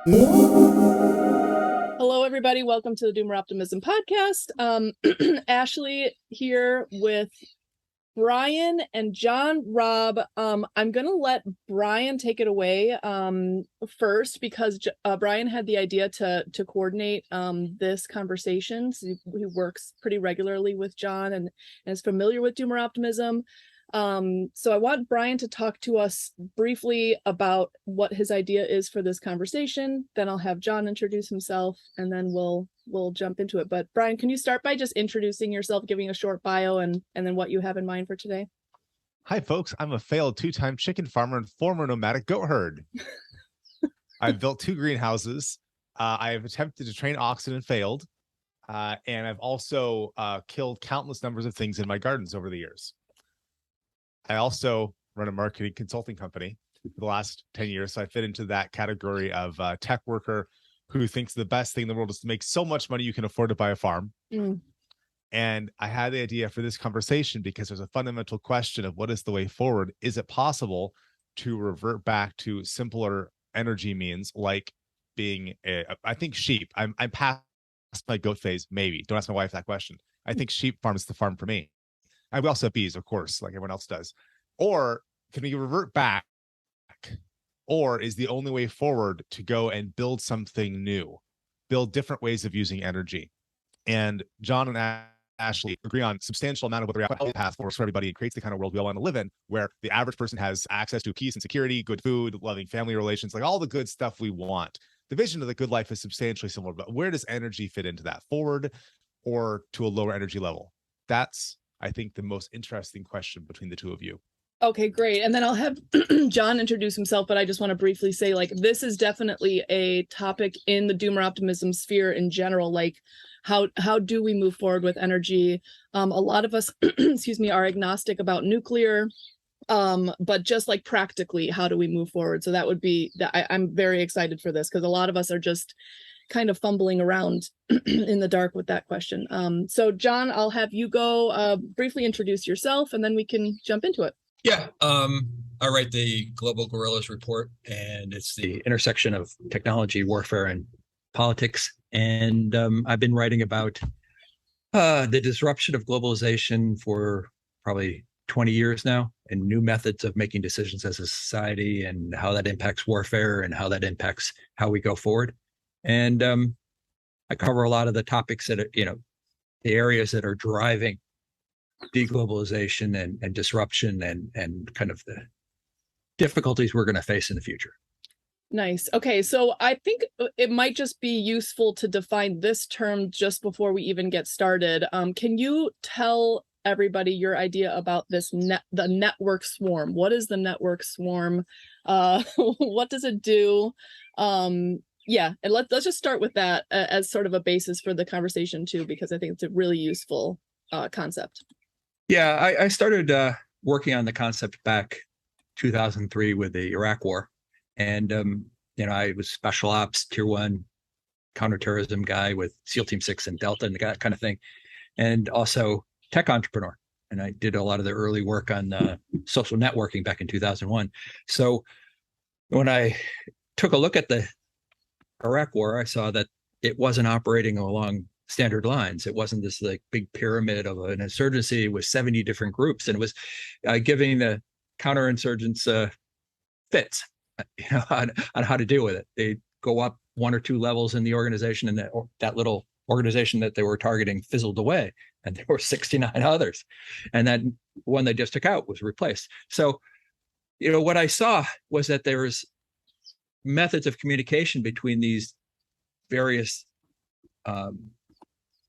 Hello, everybody. Welcome to the Doomer Optimism podcast. Ashley here with Brian and John. Robb. I'm going to let Brian take it away first because Brian had the idea to coordinate this conversation. So he works pretty regularly with John and is familiar with Doomer Optimism. So I want Brian to talk to us briefly about what his idea is for this conversation. Then I'll have John introduce himself, and then we'll jump into it. But Brian, can you start by just introducing yourself, giving a short bio, and then what you have in mind for today? Hi, folks. I'm a failed two-time chicken farmer and former nomadic goat herd. I've built 2 greenhouses. I have attempted to train oxen and failed. And I've also killed countless numbers of things in my gardens over the years. I also run a marketing consulting company for the last 10 years. So I fit into that category of tech worker who thinks the best thing in the world is to make so much money you can afford to buy a farm. And I had the idea for this conversation because there's a fundamental question of what is the way forward. Is it possible to revert back to simpler energy means like being, I think sheep. I'm past my goat phase, maybe. Don't ask my wife that question. I think sheep farm is the farm for me. We also have bees, of course, like everyone else does. Or can we revert back? Or is the only way forward to go and build something new, build different ways of using energy? And John and Ashley agree on substantial amount of what the reality path works for everybody and creates the kind of world we all want to live in, where the average person has access to peace and security, good food, loving family relations, like all the good stuff we want. The vision of the good life is substantially similar, but where does energy fit into that? Forward or to a lower energy level? That's, I think, the most interesting question between the two of you. Okay, great. And then I'll have John introduce himself, but I just want to briefly say, like, this is definitely a topic in the Doomer Optimism sphere in general. Like, how do we move forward with energy? A lot of us, excuse me, are agnostic about nuclear, but just like practically, how do we move forward? So that would be that. I'm very excited for this because a lot of us are just kind of fumbling around in the dark with that question. So John, I'll have you go briefly introduce yourself, and then we can jump into it. Yeah, I write the Global Guerrillas Report, and it's the intersection of technology, warfare, and politics. And I've been writing about the disruption of globalization for probably 20 years now, and new methods of making decisions as a society, and how that impacts warfare, and how that impacts how we go forward. And I cover a lot of the topics that are, the areas that are driving deglobalization and disruption and kind of the difficulties we're going to face in the future. Nice. Okay, so I think it might just be useful to define this term just before we even get started. Can you tell everybody your idea about the network swarm? What is the network swarm? What does it do? Yeah, and let's just start with that as sort of a basis for the conversation too, because I think it's a really useful concept. Yeah, I started working on the concept back 2003 with the Iraq War. And, I was special ops, tier 1 counterterrorism guy with SEAL Team 6 and Delta and that kind of thing. And also tech entrepreneur. And I did a lot of the early work on social networking back in 2001. So when I took a look at the Iraq War, I saw that it wasn't operating along standard lines. It wasn't this like big pyramid of an insurgency with 70 different groups, and it was giving the counterinsurgents fits, on how to deal with it. They go up 1 or 2 levels in the organization, and that little organization that they were targeting fizzled away, and there were 69 others, and that one they just took out was replaced. So, what I saw was that there was methods of communication between these various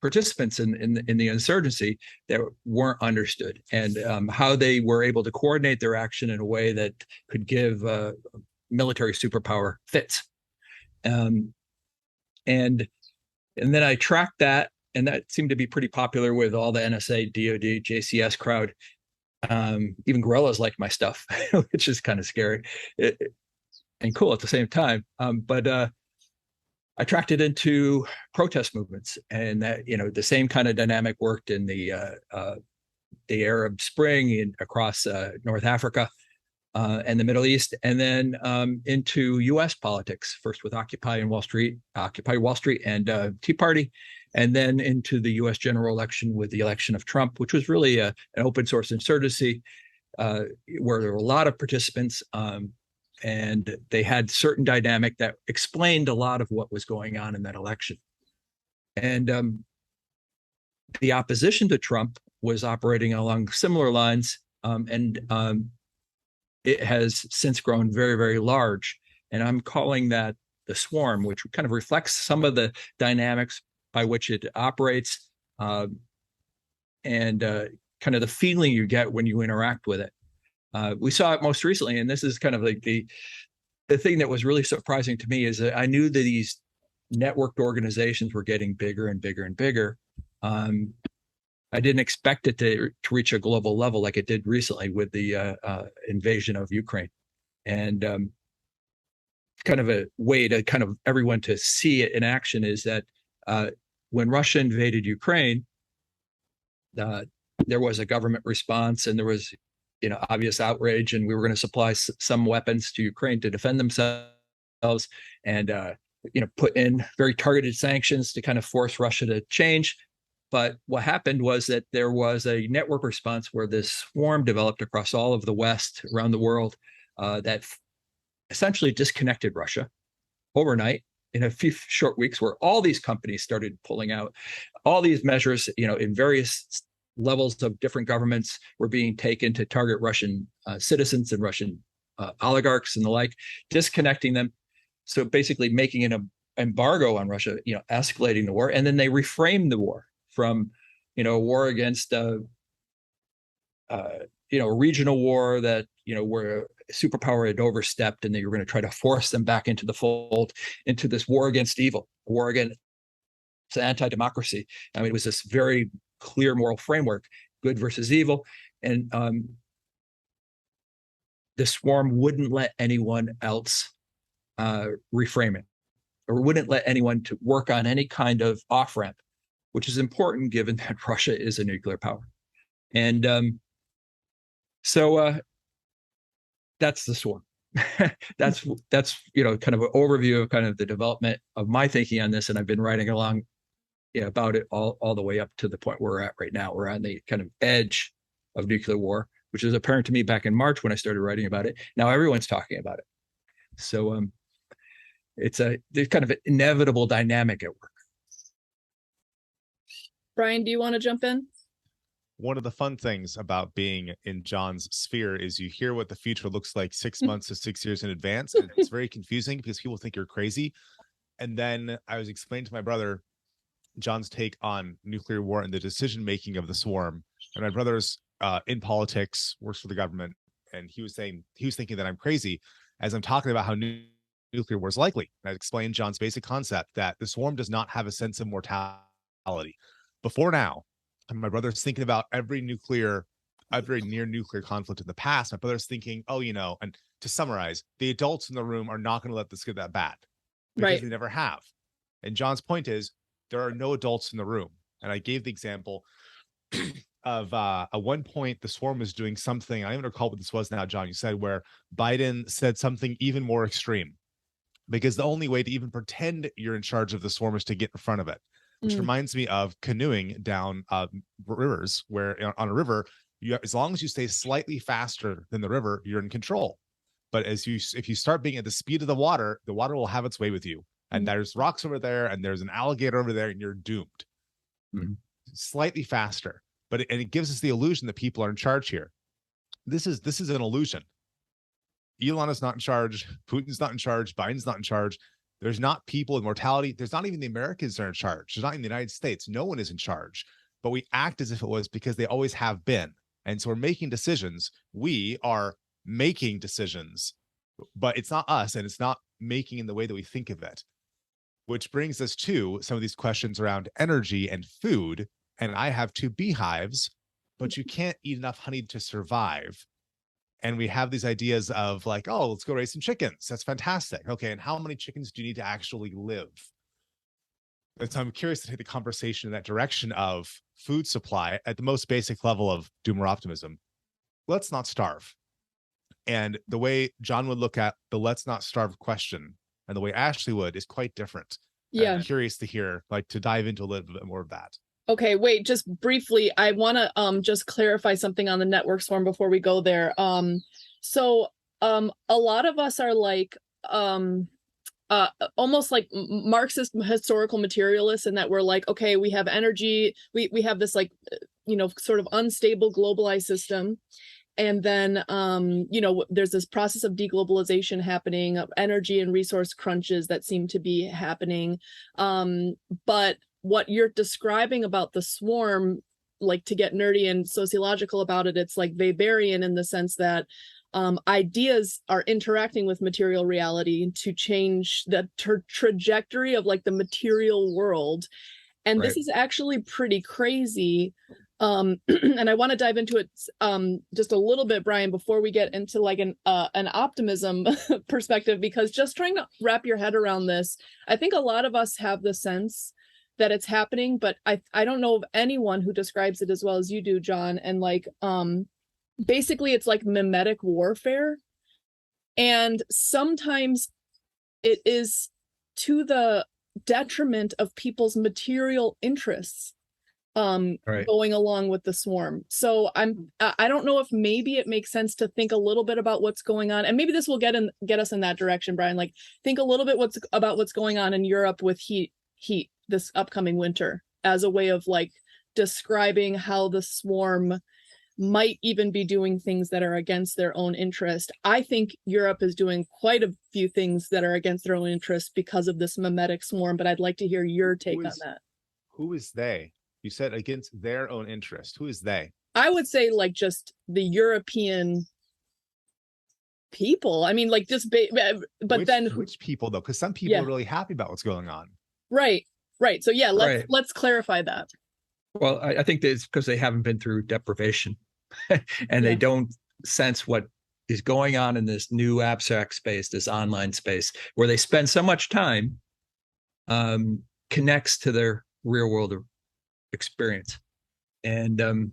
participants in the insurgency that weren't understood, and how they were able to coordinate their action in a way that could give military superpower fits. And then I tracked that, and that seemed to be pretty popular with all the NSA, DoD, JCS crowd. Even guerrillas like my stuff, which is kind of scary and cool at the same time. But I tracked it into protest movements, and that the same kind of dynamic worked in the Arab Spring across North Africa, and the Middle East, and then into U.S. politics, first with Occupy Wall Street and Tea Party, and then into the U.S. general election with the election of Trump, which was really an open source insurgency where there were a lot of participants, and they had certain dynamic that explained a lot of what was going on in that election. And the opposition to Trump was operating along similar lines, and it has since grown very, very large. And I'm calling that the swarm, which kind of reflects some of the dynamics by which it operates, and kind of the feeling you get when you interact with it. We saw it most recently, and this is kind of like the thing that was really surprising to me is that I knew that these networked organizations were getting bigger and bigger and bigger. I didn't expect it to reach a global level like it did recently with the invasion of Ukraine. And kind of a way to kind of everyone to see it in action is that when Russia invaded Ukraine, there was a government response, and there was, obvious outrage, and we were going to supply some weapons to Ukraine to defend themselves, and put in very targeted sanctions to kind of force Russia to change. But what happened was that there was a network response where this swarm developed across all of the West, around the world, that essentially disconnected Russia overnight in a few short weeks, where all these companies started pulling out. All these measures, in various levels of different governments were being taken to target Russian citizens and Russian oligarchs and the like, disconnecting them. So basically making an embargo on Russia, escalating the war. And then they reframed the war from, a war against, a regional war that, where a superpower had overstepped, and they were going to try to force them back into the fold, into this war against evil, a war against anti-democracy. I mean, it was this very clear moral framework, good versus evil. And the swarm wouldn't let anyone else reframe it, or wouldn't let anyone to work on any kind of off-ramp, which is important given that Russia is a nuclear power. And so that's the swarm. that's kind of an overview of kind of the development of my thinking on this. And I've been writing along about it all the way up to the point where we're at right now. We're on the kind of edge of nuclear war, which is apparent to me back in March when I started writing about it. Now everyone's talking about it. So there's kind of an inevitable dynamic at work. Brian, do you want to jump in? One of the fun things about being in John's sphere is you hear what the future looks like 6 months to 6 years in advance. And it's very confusing because people think you're crazy. And then I was explaining to my brother John's take on nuclear war and the decision-making of the swarm. And my brother's in politics, works for the government. And he was thinking that I'm crazy as I'm talking about how nuclear war is likely. And I explained John's basic concept that the swarm does not have a sense of mortality. Before now, and my brother's thinking about every near nuclear conflict in the past. My brother's thinking, and to summarize, the adults in the room are not going to let this get that bad because they never have. And John's point is there are no adults in the room. And I gave the example of at one point the swarm was doing something. I don't even recall what this was now, John. You said where Biden said something even more extreme, because the only way to even pretend you're in charge of the swarm is to get in front of it. Which reminds me of canoeing down rivers, where on a river, as long as you stay slightly faster than the river, you're in control. But if you start being at the speed of the water will have its way with you. And there's rocks over there, and there's an alligator over there, and you're doomed. Slightly faster, but it gives us the illusion that people are in charge here. This is an illusion. Elon is not in charge. Putin's not in charge. Biden's not in charge. There's not people in mortality. There's not even the Americans that are in charge. There's not even the United States. No one is in charge. But we act as if it was because they always have been. And so we're making decisions. We are making decisions, but it's not us, and it's not making in the way that we think of it. Which brings us to some of these questions around energy and food. And I have 2 beehives, but you can't eat enough honey to survive. And we have these ideas of like, oh, let's go raise some chickens. That's fantastic. Okay, and how many chickens do you need to actually live? And so I'm curious to take the conversation in that direction of food supply at the most basic level of doomer optimism. Let's not starve. And the way John would look at the let's not starve question and the way Ashley would is quite different. Yeah. I'm curious to hear, like, to dive into a little bit more of that. Okay, wait, just briefly, I want to just clarify something on the network swarm before we go there. So a lot of us are like almost like Marxist historical materialists, in that we're like, okay, we have energy, we have this like, sort of unstable globalized system. And then, there's this process of deglobalization happening, of energy and resource crunches that seem to be happening. But what you're describing about the swarm, like, to get nerdy and sociological about it, it's like Weberian in the sense that ideas are interacting with material reality to change the trajectory of like the material world. And Right. this is actually pretty crazy. And I want to dive into it just a little bit, Brian, before we get into like an optimism perspective, because just trying to wrap your head around this, I think a lot of us have the sense that it's happening, but I don't know of anyone who describes it as well as you do, John. And like, basically it's like mimetic warfare. And sometimes it is to the detriment of people's material interests, Right. going along with the swarm. So I don't know if maybe it makes sense to think a little bit about what's going on, and maybe this will get us in that direction, Brian. Like, think a little bit about what's going on in Europe with heat this upcoming winter, as a way of like describing how the swarm might even be doing things that are against their own interest. I think Europe is doing quite a few things that are against their own interest because of this mimetic swarm, but I'd like to hear your take on that. Who is they? You said against their own interest. Who is they? I would say like just the European people. I mean, like just, which people though? Because some people are really happy about what's going on. Right. So yeah, let's clarify that. Well, I think that it's because they haven't been through deprivation and they don't sense what is going on in this new abstract space, this online space, where they spend so much time, connects to their real world experience. And,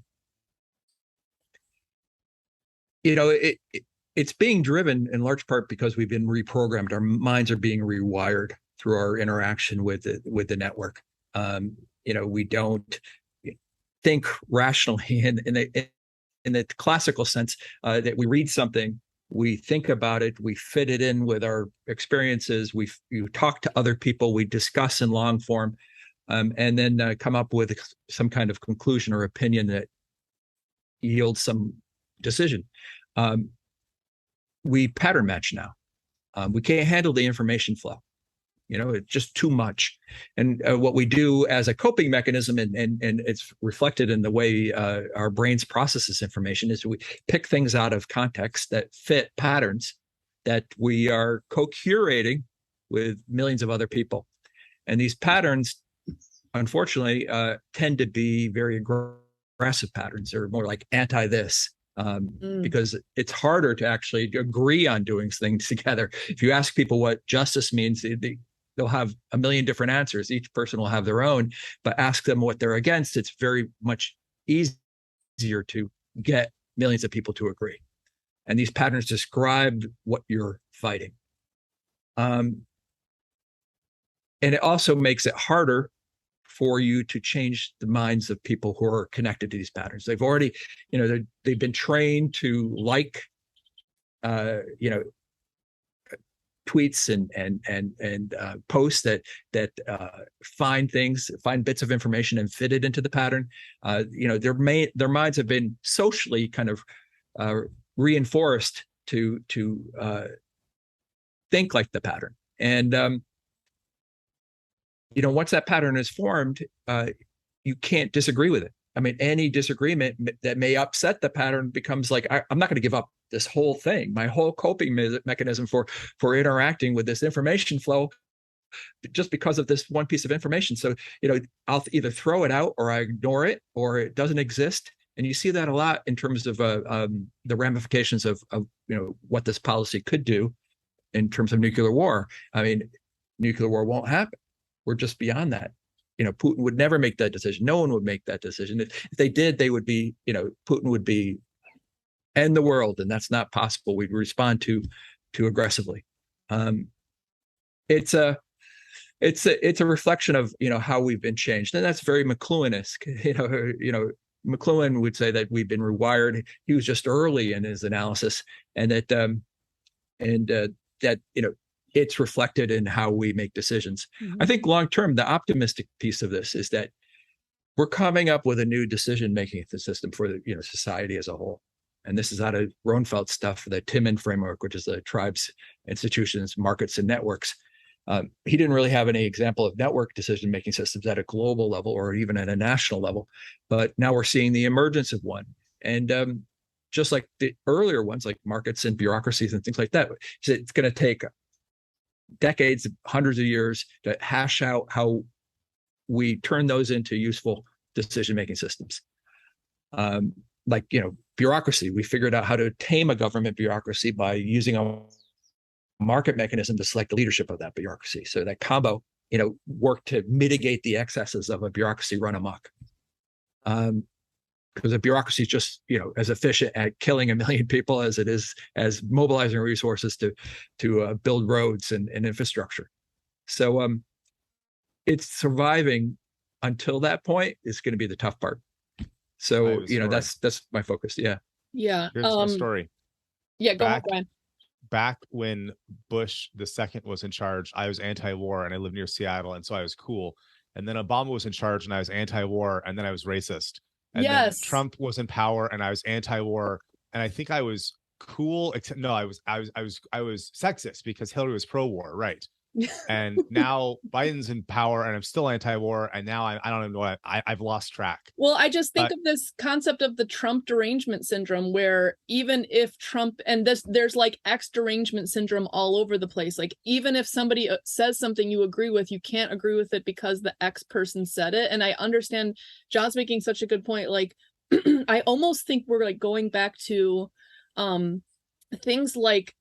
it's being driven in large part because we've been reprogrammed. Our minds are being rewired through our interaction with the network. We don't think rationally in the classical sense, that we read something, we think about it, we fit it in with our experiences, we talk to other people, we discuss in long form, and then come up with some kind of conclusion or opinion that yields some decision. We pattern match now. We can't handle the information flow. It's just too much. And what we do as a coping mechanism, and it's reflected in the way our brains process this information, is we pick things out of context that fit patterns that we are co-curating with millions of other people. And these patterns, unfortunately, tend to be very aggressive patterns. They're more like anti-this. Because it's harder to actually agree on doing things together. If you ask people what justice means, they'll have a million different answers. Each person will have their own, but ask them what they're against. It's very much easier to get millions of people to agree. And these patterns describe what you're fighting. And it also makes it harder for you to change the minds of people who are connected to these patterns. They've already, they've been trained to like, tweets and posts that find bits of information and fit it into the pattern. Their minds have been socially kind of reinforced to think like the pattern. And once that pattern is formed, you can't disagree with it. I mean, any disagreement that may upset the pattern becomes like, I'm not going to give up this whole thing, my whole coping mechanism for interacting with this information flow just because of this one piece of information. So, I'll either throw it out or I ignore it or it doesn't exist. And you see that a lot in terms of the ramifications of what this policy could do in terms of nuclear war. I mean, nuclear war won't happen. We're just beyond that. Putin would never make that decision. No one would make that decision. If they did, they would be, Putin would be and the world, and that's not possible. We respond too aggressively. It's a reflection of how we've been changed, and that's very McLuhan-esque. McLuhan would say that we've been rewired. He was just early in his analysis, and that it's reflected in how we make decisions. Mm-hmm. I think long term, the optimistic piece of this is that we're coming up with a new decision-making system for the society as a whole. And this is out of Ronfeld's stuff, the Timmon framework, which is the tribes, institutions, markets, and networks. He didn't really have any example of network decision-making systems at a global level or even at a national level, but now we're seeing the emergence of one. And just like the earlier ones, like markets and bureaucracies and things like that, it's going to take decades, hundreds of years to hash out how we turn those into useful decision-making systems. Bureaucracy, we figured out how to tame a government bureaucracy by using a market mechanism to select the leadership of that bureaucracy. So that combo, worked to mitigate the excesses of a bureaucracy run amok. Because a bureaucracy is just, as efficient at killing 1 million people as it is as mobilizing resources to build roads and infrastructure. So it's surviving until that point is going to be the tough part. So, that's my focus. Yeah. Yeah. Here's my story. Yeah. Go ahead, Brian. Back when Bush II was in charge, I was anti-war and I lived near Seattle. And so I was cool. And then Obama was in charge and I was anti-war. And then I was racist. And then Trump was in power and I was anti-war. And I think I was cool. Except no, I was sexist because Hillary was pro-war. Right. And now Biden's in power and I'm still anti-war. And now I don't even know I've lost track. Well, I just think of this concept of the Trump derangement syndrome, where even if Trump there's like X derangement syndrome all over the place. Like even if somebody says something you agree with, you can't agree with it because the X person said it. And I understand John's making such a good point. Like I almost think we're like going back to things like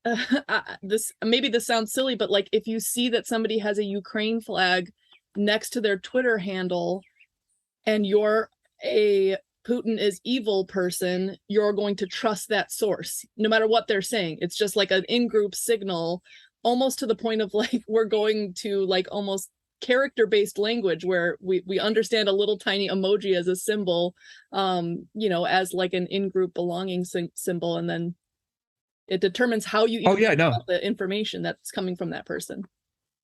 this. Maybe this sounds silly, but like if you see that somebody has a Ukraine flag next to their Twitter handle and you're a Putin is evil person, you're going to trust that source no matter what they're saying. It's just like an in-group signal, almost to the point of like we're going to like almost character-based language where we understand a little tiny emoji as a symbol, as like an in-group belonging symbol, and then it determines how you about the information that's coming from that person.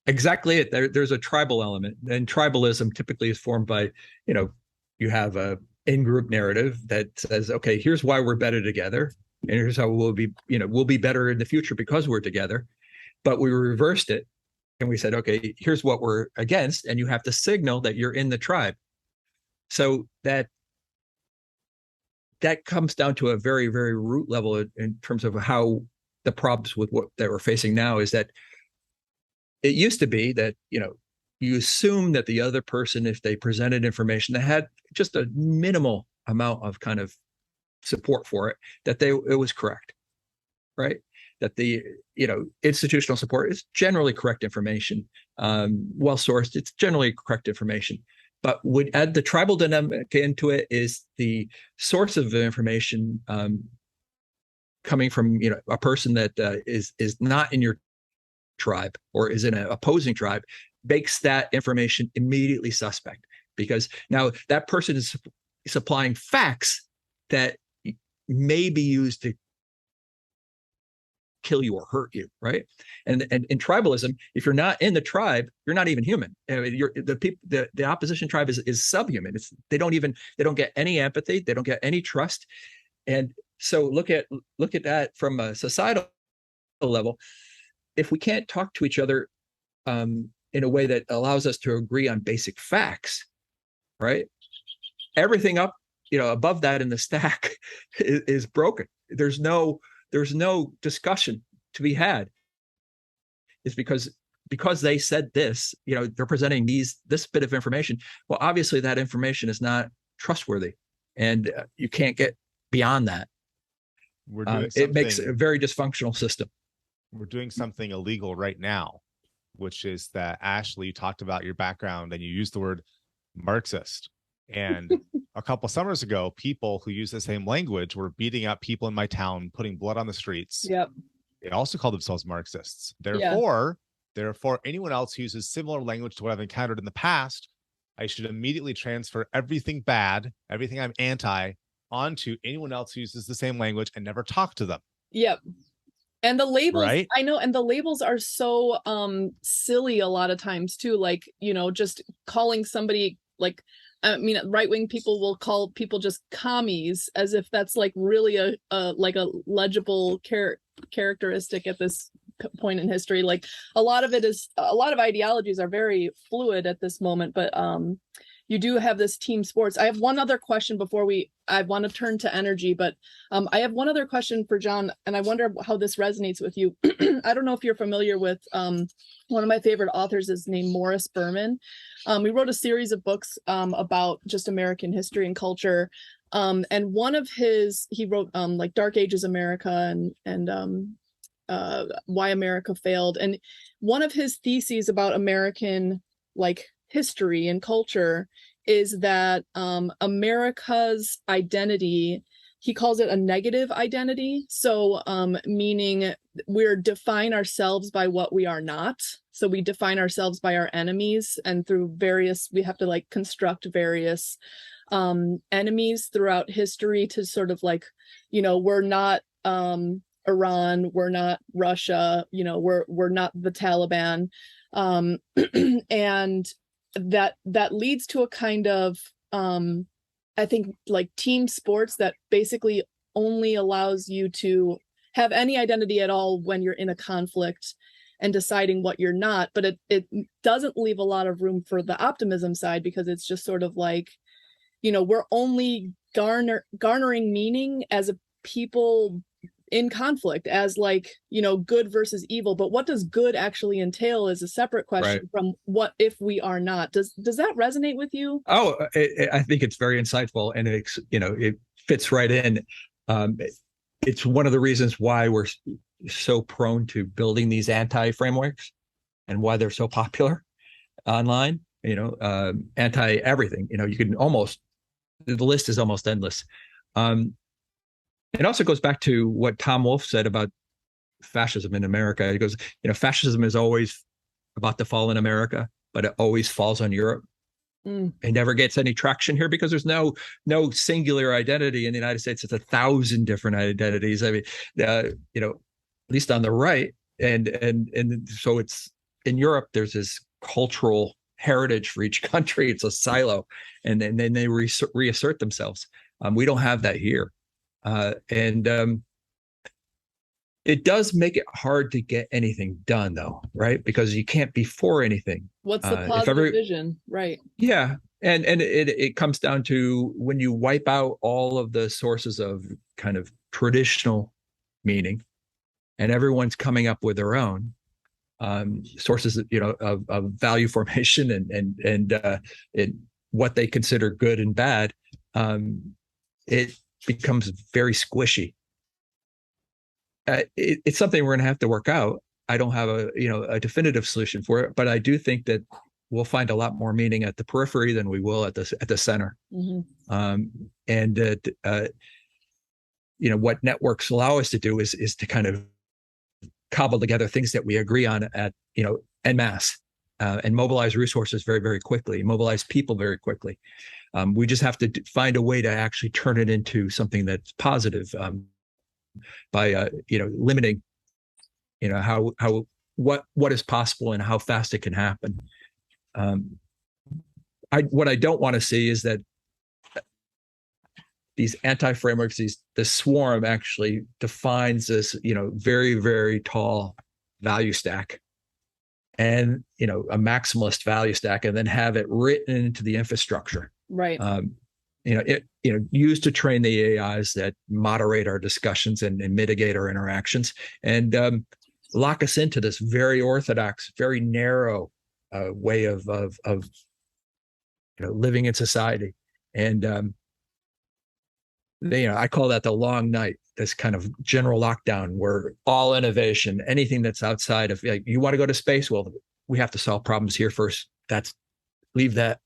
Exactly it. There's a tribal element, and tribalism typically is formed by, you have a in-group narrative that says, okay, here's why we're better together, and here's how we'll be better in the future because we're together. But we reversed it, and we said, okay, here's what we're against, and you have to signal that you're in the tribe. So that comes down to a very, very root level in terms of how the problems with what that we're facing now is that it used to be that, you assume that the other person, if they presented information that had just a minimal amount of kind of support for it, that it was correct, right? That the, institutional support is generally correct information, well-sourced, it's generally correct information. But would add the tribal dynamic into it is the source of the information coming from a person that is not in your tribe or is in an opposing tribe, makes that information immediately suspect, because now that person is supplying facts that may be used to kill you or hurt you, right? And in tribalism, if you're not in the tribe, you're not even human. The opposition tribe is subhuman. They don't get any empathy, they don't get any trust. And so look at that from a societal level. If we can't talk to each other in a way that allows us to agree on basic facts, right? Everything up, above that in the stack is broken. There's no discussion to be had. It's because they said this, they're presenting this bit of information. Well, obviously that information is not trustworthy, and you can't get beyond that. It makes a very dysfunctional system. We're doing something illegal right now, which is that Ashley, you talked about your background and you used the word Marxist. And a couple summers ago, people who use the same language were beating up people in my town, putting blood on the streets. Yep. They also call themselves Marxists. Yeah. Therefore, anyone else who uses similar language to what I've encountered in the past, I should immediately transfer everything bad, everything I'm anti, onto anyone else who uses the same language and never talk to them. Yep. And the labels, right? I know, and the labels are so silly a lot of times too. Like, just calling somebody, like, I mean, right-wing people will call people just commies, as if that's like really a legible characteristic at this point in history. Like, a lot of ideologies are very fluid at this moment, but you do have this team sports. I have one other question before I want to turn to energy, but I have one other question for John, and I wonder how this resonates with you. I don't know if you're familiar with one of my favorite authors is named Morris Berman. He wrote a series of books about just American history and culture. And one of he wrote like Dark Ages America and Why America Failed. And one of his theses about American like history and culture is that America's identity, he calls it a negative identity. So meaning we define ourselves by what we are not. So we define ourselves by our enemies, and we have to like construct various enemies throughout history to sort of like, we're not Iran, we're not Russia, we're not the Taliban. And that leads to a kind of I think like team sports that basically only allows you to have any identity at all when you're in a conflict and deciding what you're not, but it doesn't leave a lot of room for the optimism side, because it's just sort of like, we're only garnering meaning as a people in conflict, as like, good versus evil. But what does good actually entail is a separate question from what if we are not. Does that resonate with you? Oh, I think it's very insightful, and it fits right in. It's one of the reasons why we're so prone to building these anti-frameworks and why they're so popular online, anti everything. You can the list is almost endless. It also goes back to what Tom Wolfe said about fascism in America. He goes, fascism is always about to fall in America, but it always falls on Europe. It never gets any traction here because there's no singular identity in the United States. It's 1,000 different identities. I mean, at least on the right, and so it's in Europe. There's this cultural heritage for each country. It's a silo, and then they reassert themselves. We don't have that here. And it does make it hard to get anything done, though, right? Because you can't be for anything. What's the positive vision, right? Yeah, and it comes down to when you wipe out all of the sources of kind of traditional meaning, and everyone's coming up with their own sources, of value formation and what they consider good and bad. It becomes very squishy. It's something we're going to have to work out. I don't have a definitive solution for it, but I do think that we'll find a lot more meaning at the periphery than we will at the center. Mm-hmm. What networks allow us to do is to kind of cobble together things that we agree on en masse, and mobilize resources very, very quickly, mobilize people very quickly. We just have to find a way to actually turn it into something that's positive, by limiting, what is possible and how fast it can happen. What I don't want to see is that these anti-frameworks, the swarm actually defines this, very, very tall value stack, and a maximalist value stack, and then have it written into the infrastructure. Right. Used to train the AIs that moderate our discussions and mitigate our interactions, and lock us into this very orthodox, very narrow way of living in society. And I call that the long night. This kind of general lockdown where all innovation, anything that's outside of, you want to go to space, well, we have to solve problems here first. Leave that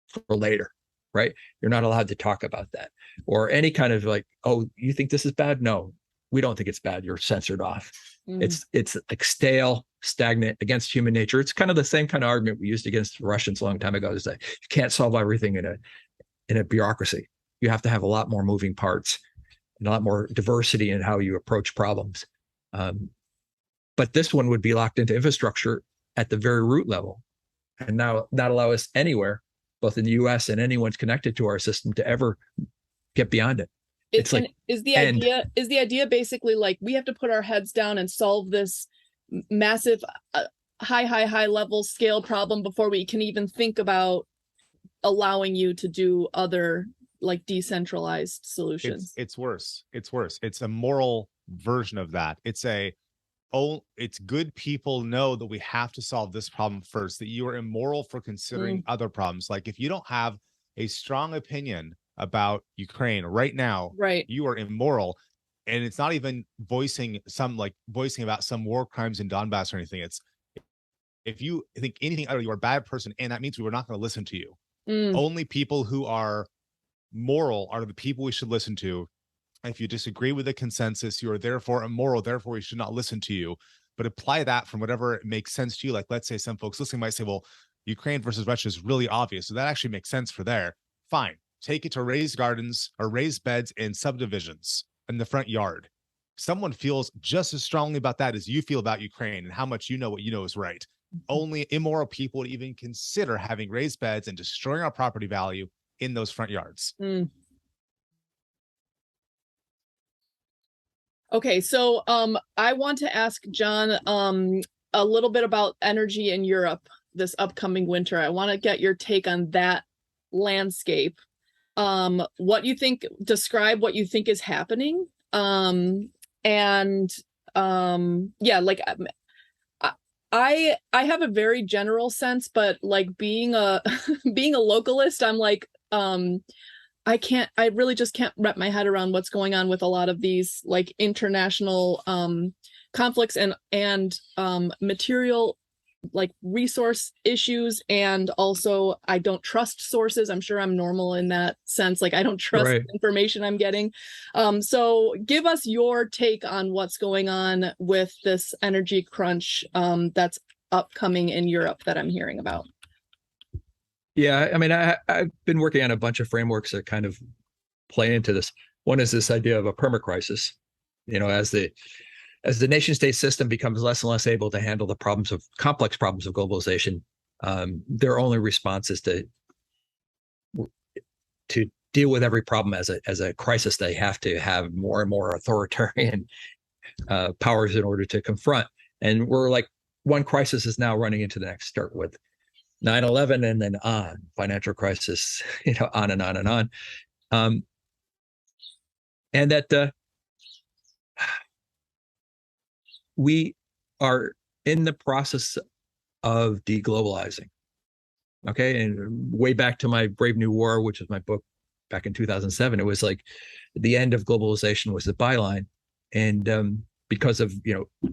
for later, right? You're not allowed to talk about that. Or any kind of like, oh, you think this is bad? No, we don't think it's bad. You're censored off. It's like stale, stagnant, against human nature. It's kind of the same kind of argument we used against the Russians a long time ago, is that you can't solve everything in a bureaucracy. You have to have a lot more moving parts and a lot more diversity in how you approach problems. But this one would be locked into infrastructure at the very root level, and now not allow us anywhere, both in the US and anyone's connected to our system, to ever get beyond it. It's like, is the idea basically like we have to put our heads down and solve this massive high level scale problem before we can even think about allowing you to do other like decentralized solutions? It's worse. It's a moral version of that. It's good people know that we have to solve this problem first, that you are immoral for considering other problems. Like if you don't have a strong opinion about Ukraine right now, you are immoral. And it's not even voicing about some war crimes in Donbass or anything. It's if you think anything other, you're a bad person, and that means we were not going to listen to you. Only people who are moral are the people we should listen to. If you disagree with the consensus, you are therefore immoral, therefore we should not listen to you. But apply that from whatever makes sense to you. Like, let's say some folks listening might say, well, Ukraine versus Russia is really obvious, so that actually makes sense for there. Fine. Take it to raised gardens or raised beds in subdivisions in the front yard. Someone feels just as strongly about that as you feel about Ukraine and how much you know what you know is right. Only immoral people would even consider having raised beds and destroying our property value in those front yards. Okay, so I want to ask John a little bit about energy in Europe this upcoming winter. I want to get your take on that landscape. What you think, describe what you think is happening. Like I have a very general sense, but like being a being a localist, I'm like I really just can't wrap my head around what's going on with a lot of these like international conflicts and material like resource issues. And also I don't trust sources. I'm sure I'm normal in that sense. Like I don't trust the information I'm getting. So give us your take on what's going on with this energy crunch that's upcoming in Europe that I'm hearing about. Yeah, I mean, I've been working on a bunch of frameworks that kind of play into this. One is this idea of a permacrisis. You know, as the nation-state system becomes less and less able to handle the complex problems of globalization, their only response is to deal with every problem as a crisis. They have to have more and more authoritarian powers in order to confront. And we're like, one crisis is now running into the next. Start with 9/11 and then on, financial crisis, on and on and on. And that we are in the process of deglobalizing. Okay. And way back to my Brave New War, which was my book back in 2007, it was like the end of globalization was the byline. And because of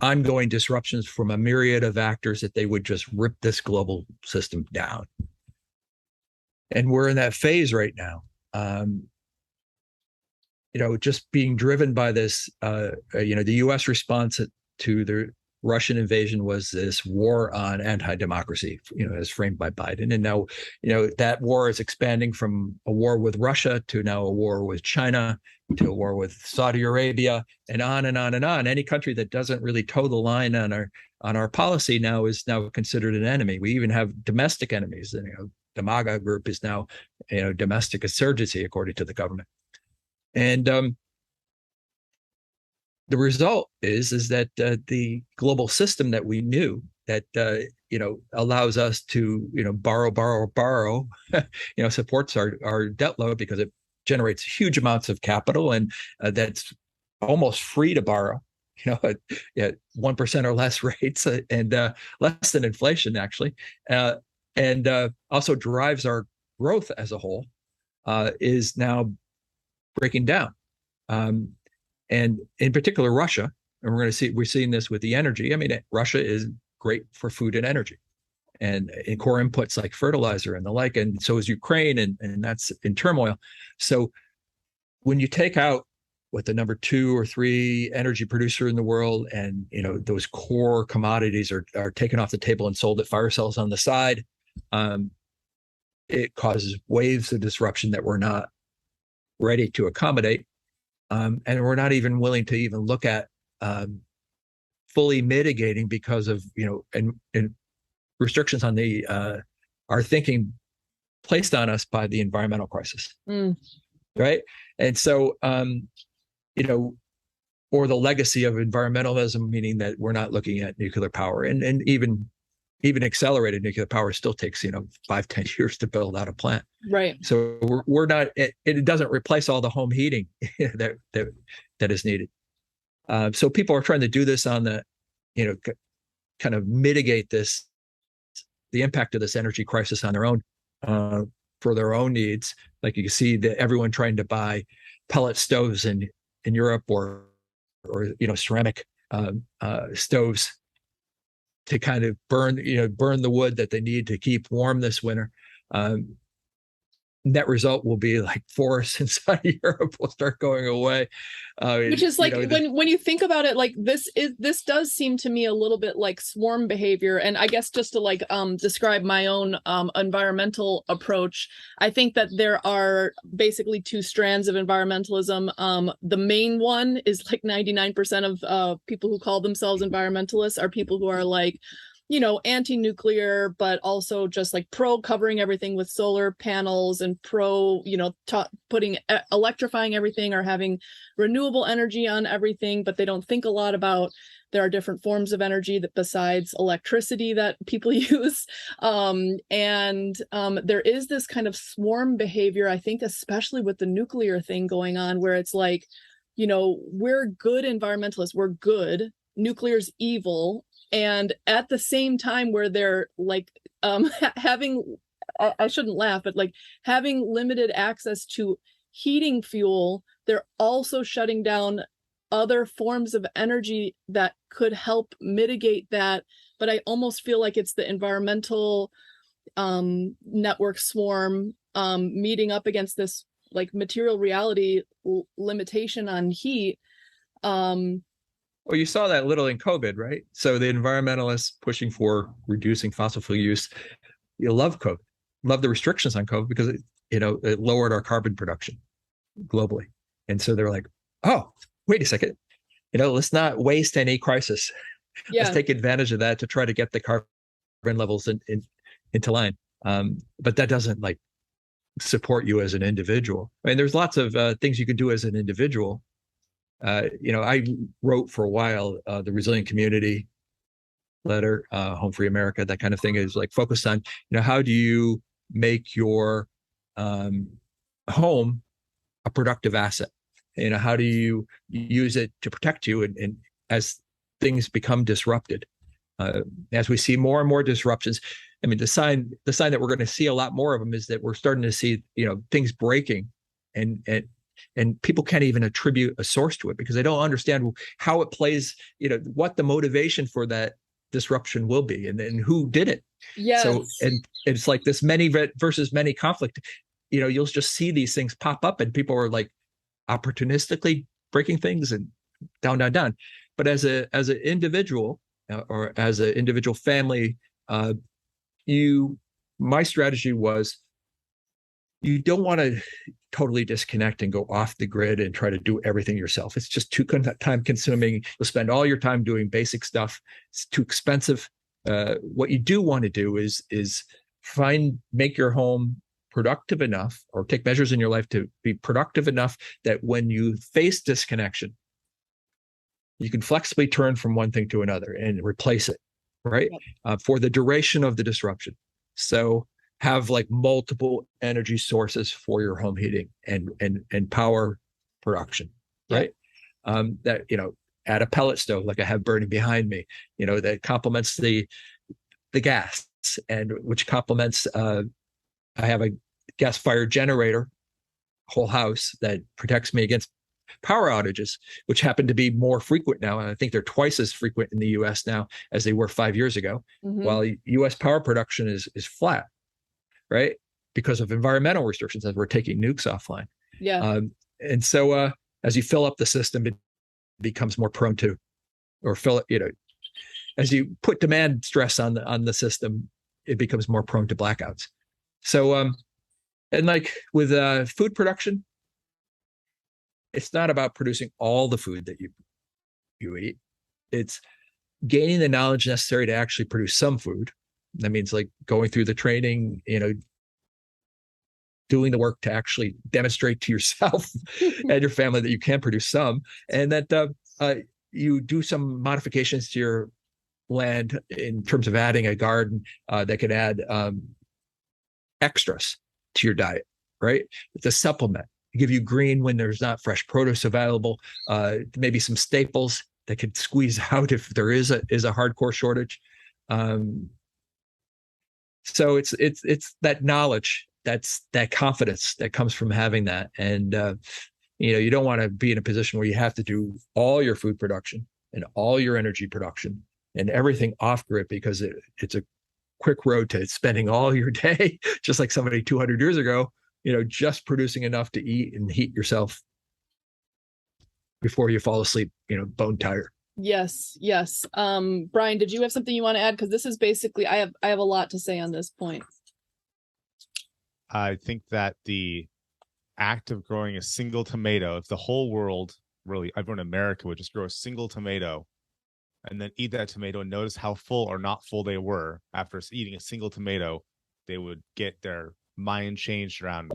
ongoing disruptions from a myriad of actors, that they would just rip this global system down. And we're in that phase right now. Just being driven by this, the U.S. response to the Russian invasion was this war on anti-democracy, as framed by Biden. And now, that war is expanding from a war with Russia to now a war with China, to a war with Saudi Arabia, and on and on and on. Any country that doesn't really toe the line on our policy now is now considered an enemy. We even have domestic enemies. The MAGA group is now, domestic insurgency, according to the government. And the result is that the global system that we knew that allows us to borrow supports our debt load because it generates huge amounts of capital, and that's almost free to borrow, at 1% or less rates, and less than inflation actually, and also drives our growth as a whole, is now breaking down. And in particular, Russia, and we're seeing this with the energy. I mean, Russia is great for food and energy. and core inputs like fertilizer and the like. And so is Ukraine, and that's in turmoil. So when you take out what the number 2 or 3 energy producer in the world, and those core commodities are taken off the table and sold at fire cells on the side, it causes waves of disruption that we're not ready to accommodate, and we're not even willing to even look at fully mitigating because of and restrictions on the our thinking placed on us by the environmental crisis, right? And so or the legacy of environmentalism, meaning that we're not looking at nuclear power, and even accelerated nuclear power still takes 5-10 years to build out a plant, right? So we're not, it doesn't replace all the home heating that is needed. So people are trying to do this on the kind of mitigate the impact of this energy crisis on their own, for their own needs. Like you can see that everyone trying to buy pellet stoves in Europe, or ceramic stoves to kind of burn the wood that they need to keep warm this winter. Net result will be like forests inside of Europe will start going away, which is like, when you think about it, like this does seem to me a little bit like swarm behavior. And I guess just to describe my own environmental approach, I think that there are basically 2 strands of environmentalism. The main one is like 99% of people who call themselves environmentalists are people who are like, anti-nuclear, but also just like pro covering everything with solar panels, and pro, electrifying everything or having renewable energy on everything. But they don't think a lot about there are different forms of energy that besides electricity that people use. There is this kind of swarm behavior, I think, especially with the nuclear thing going on, where it's like, we're good environmentalists, we're good, nuclear's evil. And at the same time, where they're like having, I shouldn't laugh, but like having limited access to heating fuel, they're also shutting down other forms of energy that could help mitigate that. But I almost feel like it's the environmental network swarm meeting up against this like material reality limitation on heat. Well, you saw that little in COVID, right? So the environmentalists pushing for reducing fossil fuel use, you love COVID, love the restrictions on COVID because it lowered our carbon production globally. And so they're like, oh, wait a second, let's not waste any crisis. Yeah. Let's take advantage of that to try to get the carbon levels into line. But that doesn't like support you as an individual. I mean, there's lots of things you can do as an individual. I wrote for a while the Resilient Community letter, Home Free America, that kind of thing, is like focused on, how do you make your home a productive asset? How do you use it to protect you and as things become disrupted? As we see more and more disruptions, I mean, the sign that we're going to see a lot more of them is that we're starting to see, things breaking and people can't even attribute a source to it because they don't understand how it plays, what the motivation for that disruption will be and who did it. Yes. So, and it's like this many versus many conflict, you'll just see these things pop up and people are like opportunistically breaking things and down. But as an individual or as an individual family, my strategy was, you don't want to totally disconnect and go off the grid and try to do everything yourself. It's just too time consuming. You'll spend all your time doing basic stuff. It's too expensive. What you do want to do is make your home productive enough, or take measures in your life to be productive enough that when you face disconnection, you can flexibly turn from one thing to another and replace it, right? For the duration of the disruption. So have like multiple energy sources for your home heating and power production, right? That, add a pellet stove like I have burning behind me, that complements the gas, and which complements, I have a gas-fired generator, whole house, that protects me against power outages, which happen to be more frequent now. And I think they're twice as frequent in the US now as they were 5 years ago, while US power production is flat, right? Because of environmental restrictions as we're taking nukes offline. Yeah. And so as you fill up the system, it becomes more prone to, or fill it, as you put demand stress on the system, it becomes more prone to blackouts. So, and like with food production, it's not about producing all the food that you eat. It's gaining the knowledge necessary to actually produce some food. That means like going through the training, doing the work to actually demonstrate to yourself and your family that you can produce some, and that you do some modifications to your land in terms of adding a garden that can add extras to your diet, right? It's a supplement. Give you green when there's not fresh produce available, maybe some staples that could squeeze out if there is a hardcore shortage. So it's that knowledge, that's that confidence that comes from having that. And you don't want to be in a position where you have to do all your food production and all your energy production and everything off grid, because it's a quick road to spending all your day, just like somebody 200 years ago, just producing enough to eat and heat yourself before you fall asleep, bone tired. Yes. Brian, did you have something you want to add? Because this is basically, I have a lot to say on this point. I think that the act of growing a single tomato, if the whole world, really, everyone in America would just grow a single tomato and then eat that tomato and notice how full or not full they were after eating a single tomato, they would get their mind changed around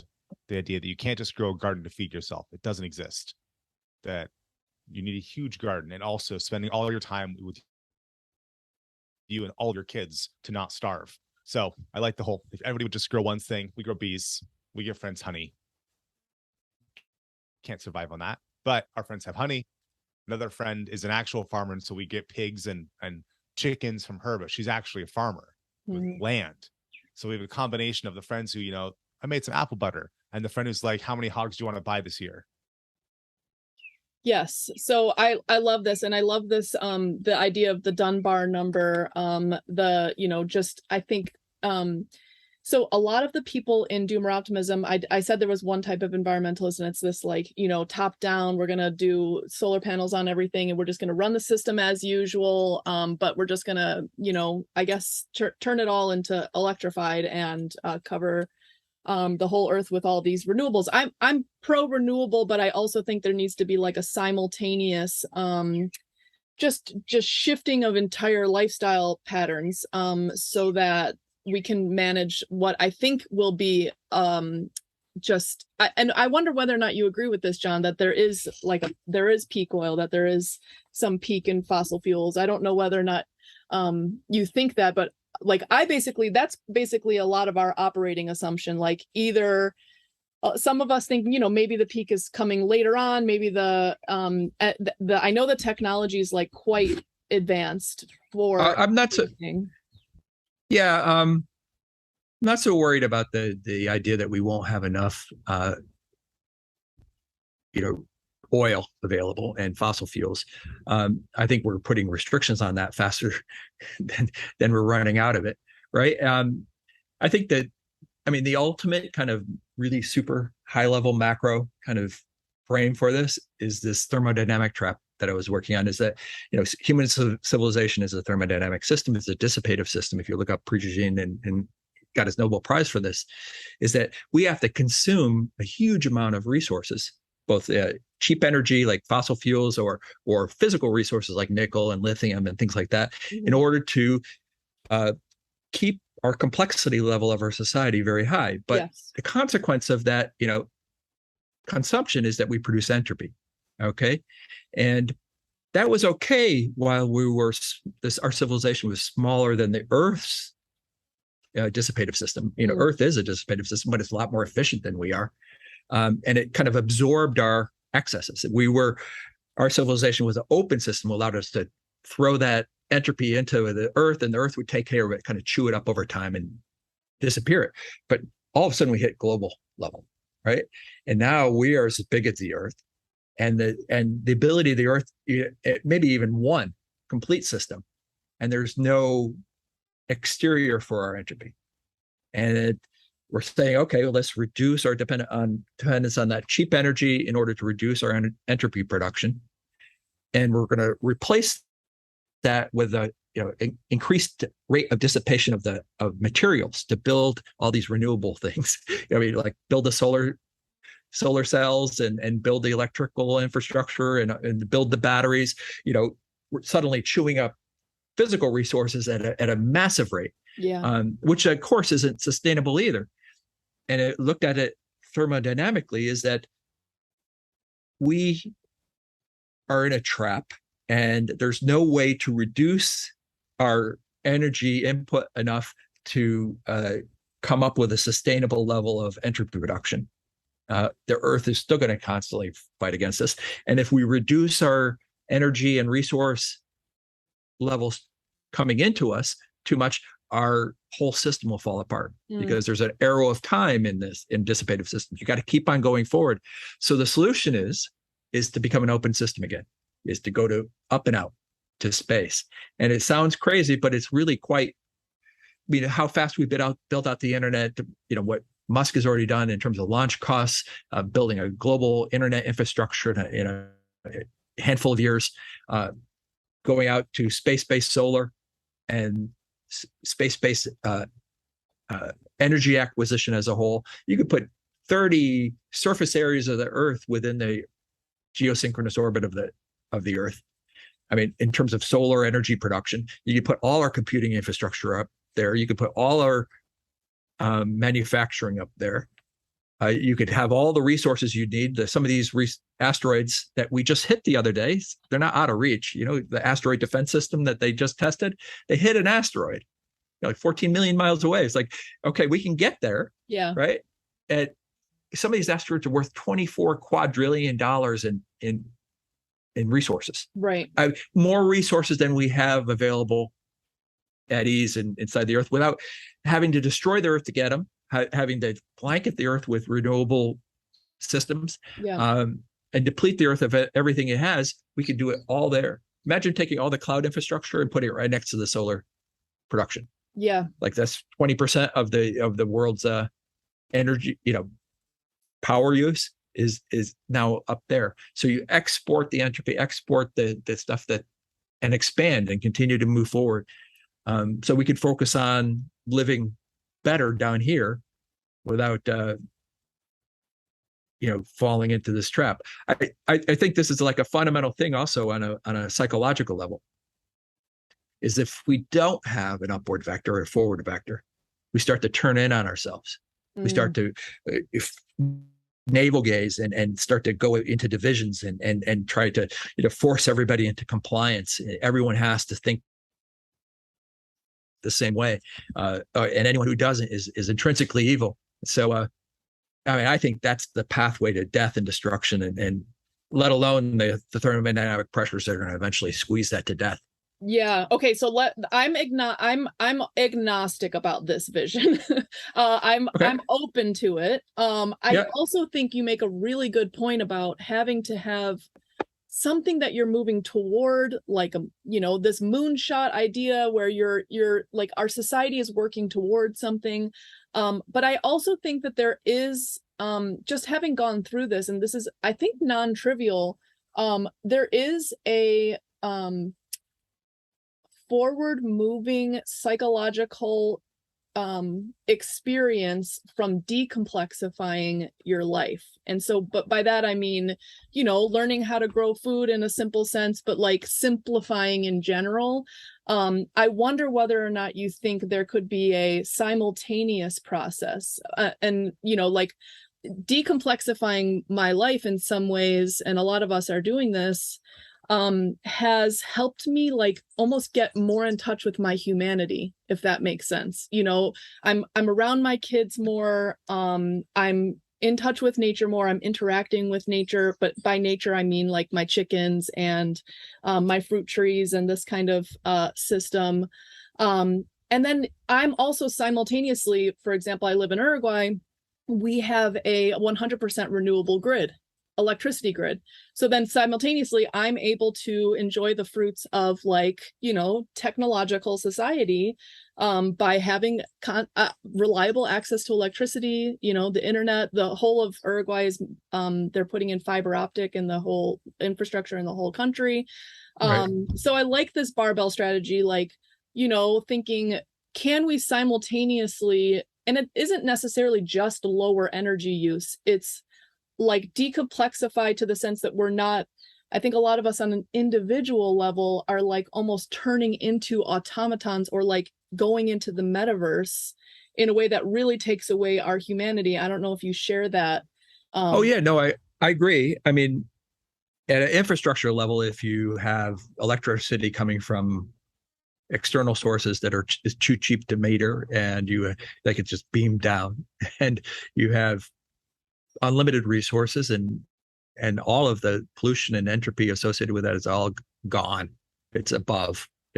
the idea that you can't just grow a garden to feed yourself. It doesn't exist. That you need a huge garden, and also spending all your time with you and all your kids to not starve. So I like the whole, if everybody would just grow one thing, we grow bees, we give friends honey. Can't survive on that, but our friends have honey. Another friend is an actual farmer, and so we get pigs and chickens from her, but she's actually a farmer with land. So we have a combination of the friends who, I made some apple butter, and the friend who's like, how many hogs do you want to buy this year? Yes. So I love this. And I love this, the idea of the Dunbar number, I think, so a lot of the people in Doomer Optimism, I said there was one type of environmentalist, and it's this like, top down, we're going to do solar panels on everything and we're just going to run the system as usual. But we're just going to, I guess, turn it all into electrified and cover the whole earth with all these renewables. I'm pro renewable, but I also think there needs to be like a simultaneous just shifting of entire lifestyle patterns so that we can manage what I think will be and I wonder whether or not you agree with this, John, that there is peak oil, that there is some peak in fossil fuels. I don't know whether or not you think that, but like that's basically a lot of our operating assumption. Like either some of us think, maybe the peak is coming later on, maybe I know the technology is like quite advanced for I'm not so not so worried about the idea that we won't have enough oil available and fossil fuels. I think we're putting restrictions on that faster than we're running out of it, right? I think that, the ultimate kind of really super high level macro kind of frame for this is this thermodynamic trap that I was working on, is that, human civilization is a thermodynamic system. It's a dissipative system. If you look up Prigogine and got his Nobel Prize for this, is that we have to consume a huge amount of resources, both cheap energy like fossil fuels or physical resources like nickel and lithium and things like that, in order to keep our complexity level of our society very high. But the consequence of that, consumption is that we produce entropy. Okay. And that was okay while our civilization was smaller than the Earth's dissipative system. Earth is a dissipative system, but it's a lot more efficient than we are. And it kind of absorbed our excesses. Our civilization was an open system, allowed us to throw that entropy into the Earth, and the Earth would take care of it, kind of chew it up over time and disappear it. But all of a sudden we hit global level, right? And now we are as big as the Earth. and the ability of the Earth, maybe even one complete system, and there's no exterior for our entropy. And we're saying, okay, well, let's reduce our dependence on that cheap energy in order to reduce our entropy production, and we're going to replace that with a increased rate of dissipation of materials to build all these renewable things. I mean, like build the solar cells and build the electrical infrastructure and build the batteries. We're suddenly chewing up physical resources at a massive rate, which of course isn't sustainable either. And it looked at it thermodynamically is that we are in a trap, and there's no way to reduce our energy input enough to come up with a sustainable level of entropy reduction. The Earth is still going to constantly fight against us. And if we reduce our energy and resource levels coming into us too much, our whole system will fall apart because there's an arrow of time in dissipative systems. You got to keep on going forward. So the solution is to become an open system again, is to go to up and out to space. And it sounds crazy, but it's really quite, how fast we built out the internet, what Musk has already done in terms of launch costs, building a global internet infrastructure in a handful of years, going out to space-based solar and space-based energy acquisition as a whole. You could put 30 surface areas of the Earth within the geosynchronous orbit of the Earth. I mean, in terms of solar energy production, you could put all our computing infrastructure up there. You could put all our manufacturing up there. You could have all the resources you need. Some of these asteroids that we just hit the other day, they're not out of reach. The asteroid defense system that they just tested, they hit an asteroid like 14 million miles away. It's like, okay, we can get there. Yeah. Right. And some of these asteroids are worth $24 quadrillion in resources. Right. More resources than we have available at ease inside the Earth without having to destroy the Earth to get them, having to blanket the Earth with renewable systems, and deplete the Earth of everything it has. We could do it all there. Imagine taking all the cloud infrastructure and putting it right next to the solar production. Yeah. Like that's 20% of the world's energy, power use is now up there. So you export the entropy, export the stuff and expand and continue to move forward. So we could focus on living better down here without falling into this trap. I think this is like a fundamental thing also on a psychological level, is if we don't have an upward vector or a forward vector, we start to turn in on ourselves. We start to navel gaze and start to go into divisions and try to force everybody into compliance. Everyone has to think the same way, and anyone who doesn't is intrinsically evil. So I think that's the pathway to death and destruction, and let alone the thermodynamic pressures that are going to eventually squeeze that to death. Yeah. Okay. So I'm agnostic about this vision. I'm open to it. I also think you make a really good point about having to have something that you're moving toward, like this moonshot idea where you're like, our society is working towards something. But I also think that there is, just having gone through this, and this is, I think, non-trivial, there is a forward-moving psychological experience from decomplexifying your life. And so, but by that I mean, learning how to grow food in a simple sense, but like simplifying in general. I wonder whether or not you think there could be a simultaneous process, and like decomplexifying my life in some ways, and a lot of us are doing this, has helped me like almost get more in touch with my humanity, if that makes sense. I'm around my kids more. I'm in touch with nature more. I'm interacting with nature, but by nature, I mean like my chickens and my fruit trees and this kind of system. And then I'm also simultaneously, for example, I live in Uruguay. We have a 100% renewable grid. electricity grid. So then simultaneously, I'm able to enjoy the fruits of like, technological society by having reliable access to electricity, the internet. The whole of Uruguay is, they're putting in fiber optic in the whole infrastructure in the whole country. Right. So I like this barbell strategy, like, thinking, can we simultaneously, and it isn't necessarily just lower energy use, it's like decomplexify to the sense that we're not, I think a lot of us on an individual level are like almost turning into automatons or like going into the metaverse in a way that really takes away our humanity. I don't know if you share that. Oh yeah, no, I agree. I mean, at an infrastructure level, if you have electricity coming from external sources that is too cheap to meter, and they could just beam down, and you have unlimited resources, and all of the pollution and entropy associated with that is all gone. It's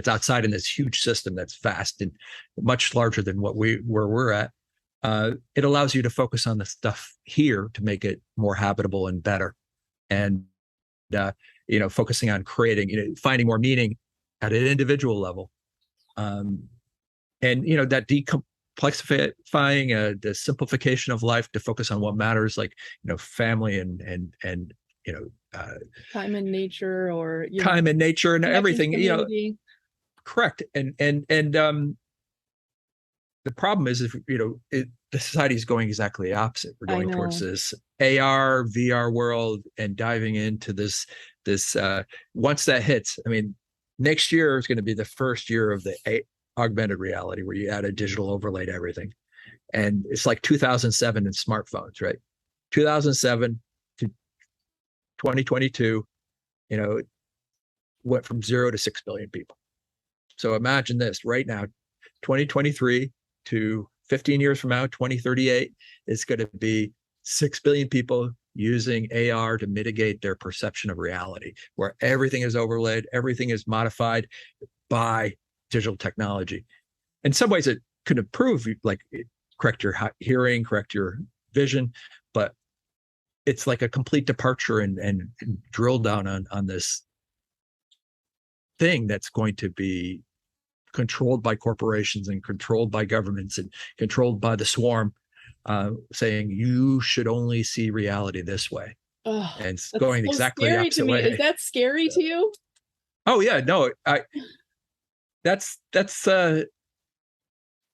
outside in this huge system that's vast and much larger than where we're at. It allows you to focus on the stuff here to make it more habitable and better, and focusing on creating, finding more meaning at an individual level, and that complexifying, the simplification of life to focus on what matters, like family and time in nature, or time in nature and everything. Correct. And the problem is, if the society is going exactly the opposite. We're going towards this AR, VR world and diving into this. Once that hits, I mean, next year is going to be the first year of the augmented reality, where you add a digital overlay to everything. And it's like 2007 in smartphones, right? 2007 to 2022, went from 0 to 6 billion people. So imagine this right now, 2023 to 15 years from now, 2038, it's going to be 6 billion people using AR to mitigate their perception of reality, where everything is overlaid, everything is modified by digital technology. In some ways, it could improve, like correct your hearing, correct your vision, but it's like a complete departure and drill down on this thing that's going to be controlled by corporations and controlled by governments and controlled by the swarm, saying you should only see reality this way. Oh, and it's going so exactly the opposite way. Is that scary to you? Oh yeah, no, that's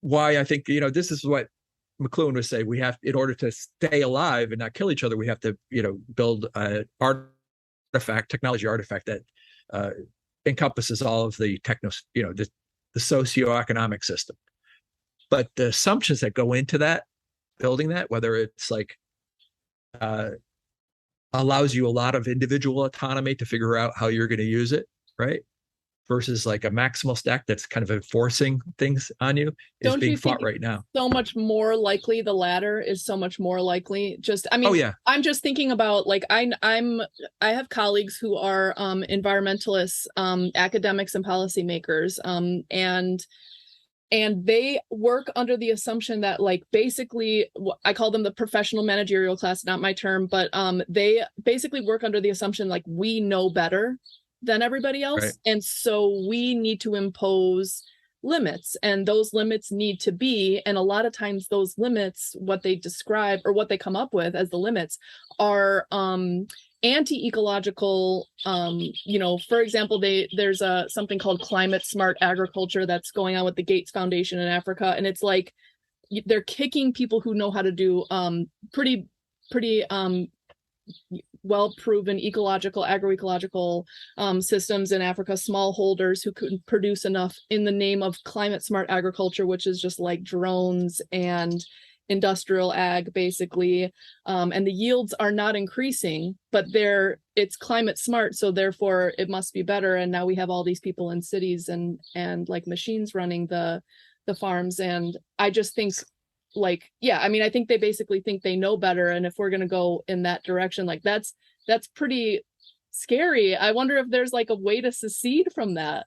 why I think, this is what McLuhan would say. We have, in order to stay alive and not kill each other, we have to, build an technology artifact that encompasses all of the the socioeconomic system. But the assumptions that go into that, building that, whether it's like allows you a lot of individual autonomy to figure out how you're going to use it, right? Versus like a maximal stack that's kind of enforcing things on you, is being fought right now. So much more likely the latter is so much more likely. I'm just thinking about, like, I have colleagues who are environmentalists, academics and policymakers, and they work under the assumption that, like, basically, I call them the professional managerial class, not my term, but they basically work under the assumption, like, we know better than everybody else. Right. And so we need to impose limits, and those limits need to be, and a lot of times those limits, what they describe or what they come up with as the limits, are anti-ecological. For example, there's something called climate smart agriculture that's going on with the Gates Foundation in Africa, and it's like they're kicking people who know how to do pretty well-proven agroecological systems in Africa, smallholders who couldn't produce enough, in the name of climate smart agriculture, which is just like drones and industrial ag, basically. And the yields are not increasing, but it's climate smart, so therefore it must be better. And now we have all these people in cities and like machines running the farms. And I just think, like, yeah, I mean, I think they basically think they know better. And if we're going to go in that direction, like, that's pretty scary. I wonder if there's like a way to secede from that.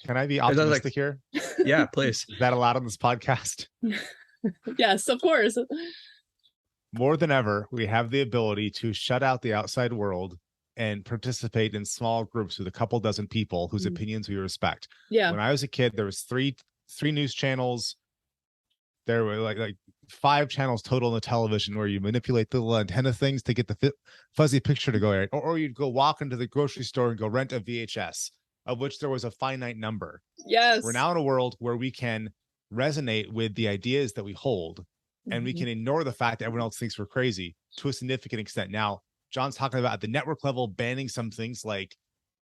Can I be optimistic here? Yeah, please. Is that allowed on this podcast? Yes, of course. more than ever, we have the ability to shut out the outside world and participate in small groups with a couple dozen people whose opinions we respect. Yeah. When I was a kid, there was three news channels. There were like 5 channels total on the television where you manipulate the little antenna things to get the fuzzy picture to go right. Or you'd go walk into the grocery store and go rent a VHS, of which there was a finite number. Yes. We're now in a world where we can resonate with the ideas that we hold, and we can ignore the fact that everyone else thinks we're crazy to a significant extent. Now, John's talking about at the network level, banning some things like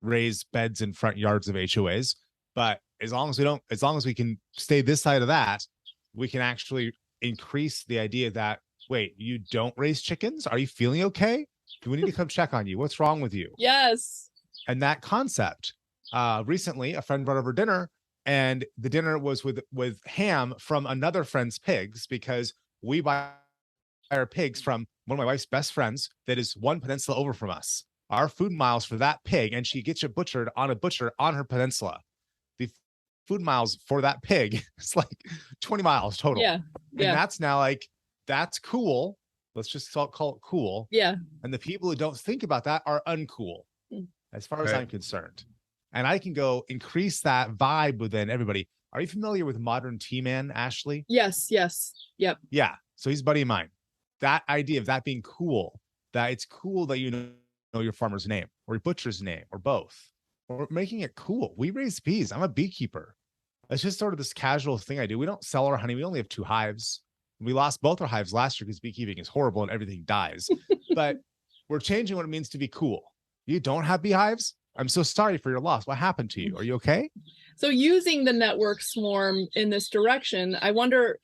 raised beds in front yards of HOAs. But as long as we can stay this side of that, we can actually increase the idea that, wait, you don't raise chickens? Are you feeling okay? Do we need to come check on you? What's wrong with you? Yes. And that concept, recently a friend brought over dinner, and the dinner was with ham from another friend's pigs, because we buy our pigs from one of my wife's best friends that is one peninsula over from us. Our food miles for that pig, and she gets it butchered on a butcher on her peninsula. The food miles for that pig is like 20 miles total. Yeah. And that's now like, that's cool. Let's just call it cool. Yeah. And the people who don't think about that are uncool, as far as I'm concerned. And I can go increase that vibe within everybody. Are you familiar with Modern T-Man, Ashley? Yes. Yep. Yeah. So he's a buddy of mine. That idea of that being cool, that it's cool that you know your farmer's name or your butcher's name or both, or making it cool. We raise bees. I'm a beekeeper. It's just sort of this casual thing I do. We don't sell our honey. We only have 2 hives. We lost both our hives last year because beekeeping is horrible and everything dies. But we're changing what it means to be cool. You don't have beehives? I'm so sorry for your loss. What happened to you? Are you okay? So using the network swarm in this direction, I wonder,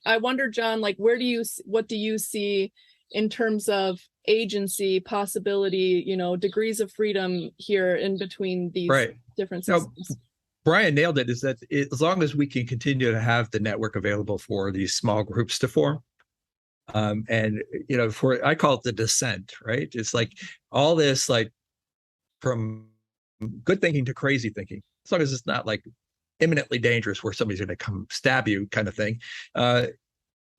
John, like, what do you see in terms of agency, possibility, degrees of freedom here in between these different systems? No, Brian nailed it, is that as long as we can continue to have the network available for these small groups to form, and, I call it the descent, right? It's like all this, like, from good thinking to crazy thinking, as long as it's not like imminently dangerous where somebody's going to come stab you kind of thing, we're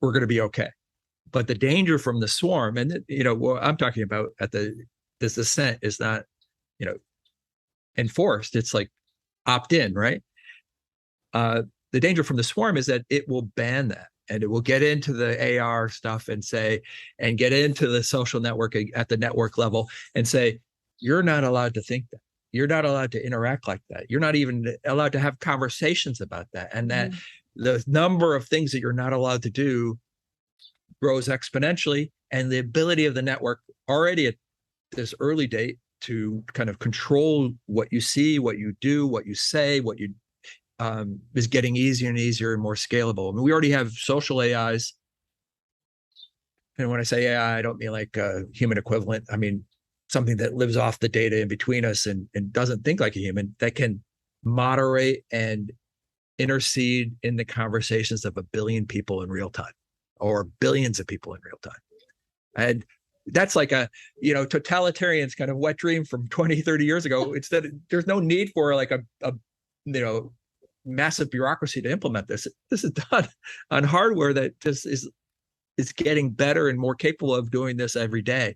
going to be okay. But the danger from the swarm, and what I'm talking about this descent is not, enforced. It's like opt in, right? The danger from the swarm is that it will ban that, and it will get into the AR stuff and get into the social network at the network level and say, you're not allowed to think that. You're not allowed to interact like that. You're not even allowed to have conversations about that. And that the number of things that you're not allowed to do grows exponentially. And the ability of the network already at this early date to kind of control what you see, what you do, what you say, what you is getting easier and easier and more scalable. I mean, we already have social AIs. And when I say AI, I don't mean like a human equivalent. I mean something that lives off the data in between us and doesn't think like a human, that can moderate and intercede in the conversations of 1 billion people in real time, or billions of people in real time. And that's like a, totalitarian's kind of wet dream from 20, 30 years ago. It's that there's no need for like a massive bureaucracy to implement this. This is done on hardware that just is getting better and more capable of doing this every day.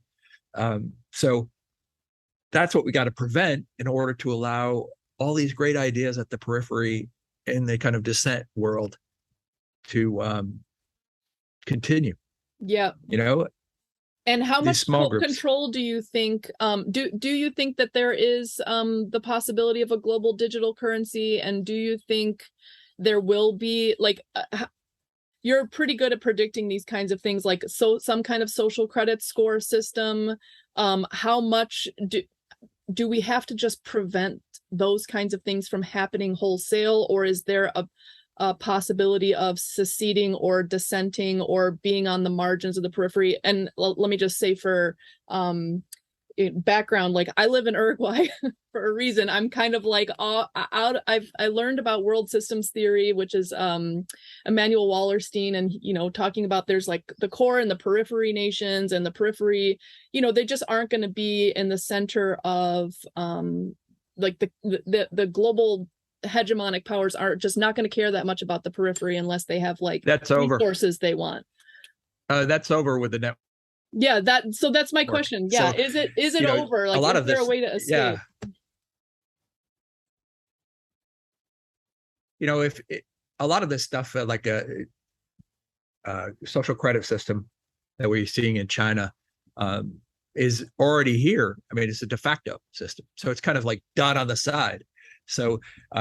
So that's what we got to prevent in order to allow all these great ideas at the periphery in the kind of dissent world to continue. Yeah. And how much control do you think, do you think that there is the possibility of a global digital currency? And do you think there will be, like, you're pretty good at predicting these kinds of things, like some kind of social credit score system? How much do we have to just prevent those kinds of things from happening wholesale, or is there a possibility of seceding or dissenting or being on the margins of the periphery? And let me just say, for background, like, I live in Uruguay for a reason. I'm kind of like I learned about world systems theory, which is Emmanuel Wallerstein, and talking about there's like the core and the periphery nations, and the periphery, they just aren't going to be in the center of like the global hegemonic powers are just not going to care that much about the periphery unless they have like that's resources they want. That's over with the network Yeah, that's my question. Yeah, So, is it over? a Like, lot is of there this, a way to escape? yeah, if a lot of this stuff, like a social credit system that we're seeing in China, is already here. I mean, it's a de facto system, so it's kind of like done on the side. So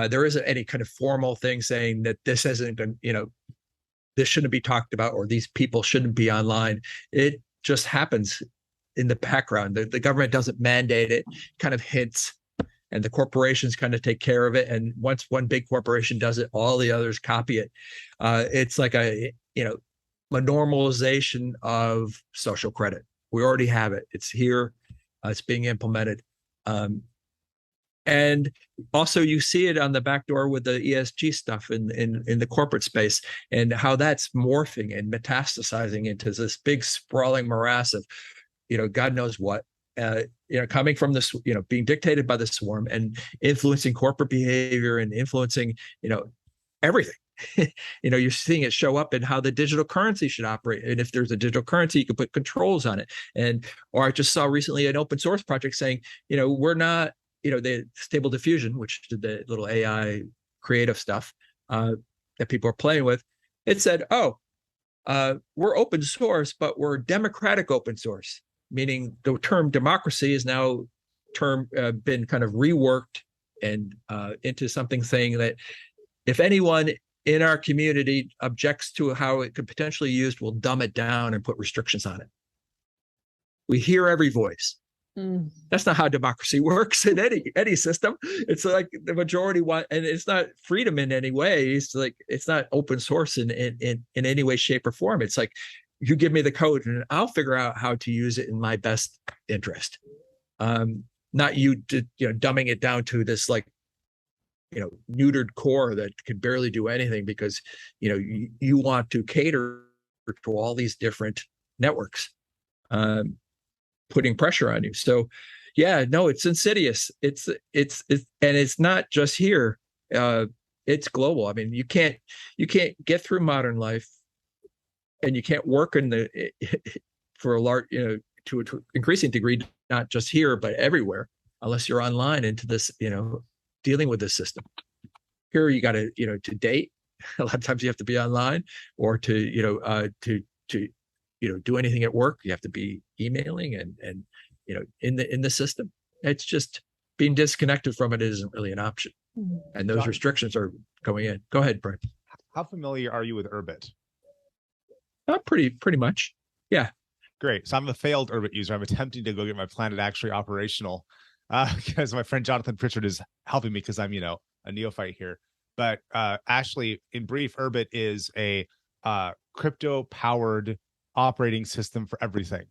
there isn't any kind of formal thing saying that this isn't going, this shouldn't be talked about, or these people shouldn't be online. It just happens in the background. The government doesn't mandate it, kind of hints, and the corporations kind of take care of it. And once one big corporation does it, all the others copy it. It's like a normalization of social credit. We already have it. It's here. It's being implemented. And also, you see it on the back door with the ESG stuff in the corporate space, and how that's morphing and metastasizing into this big sprawling morass of, God knows what, coming from this, being dictated by the swarm and influencing corporate behavior and influencing, everything. You're seeing it show up in how the digital currency should operate. And if there's a digital currency, you can put controls on it. Or I just saw recently an open source project saying, we're not, the Stable Diffusion, which did the little AI creative stuff that people are playing with. It said, we're open source, but we're democratic open source, meaning the term democracy is now been kind of reworked and into something saying that if anyone in our community objects to how it could potentially be used, we'll dumb it down and put restrictions on it. We hear every voice. That's not how democracy works in any system. It's like the majority want, and it's not freedom in any way. It's like, it's not open source in any way, shape, or form. It's like, you give me the code and I'll figure out how to use it in my best interest. Not you dumbing it down to this like, neutered core that can barely do anything because, you want to cater to all these different networks, putting pressure on you. So yeah, no, it's insidious. It's and it's not just here. It's global. I mean, you can't get through modern life, and you can't work for a large, to an increasing degree, not just here, but everywhere, unless you're online into this, dealing with this system. Here you got to, to date. A lot of times you have to be online, or to do anything at work. You have to be emailing and in the system. It's just being disconnected from it isn't really an option. And those restrictions are going in. Go ahead, Brian. How familiar are you with Urbit? Pretty much. Yeah. Great. So I'm a failed Urbit user. I'm attempting to go get my planet actually operational because my friend Jonathan Pritchard is helping me because I'm, a neophyte here. But Ashley, in brief, Urbit is a crypto-powered operating system for everything.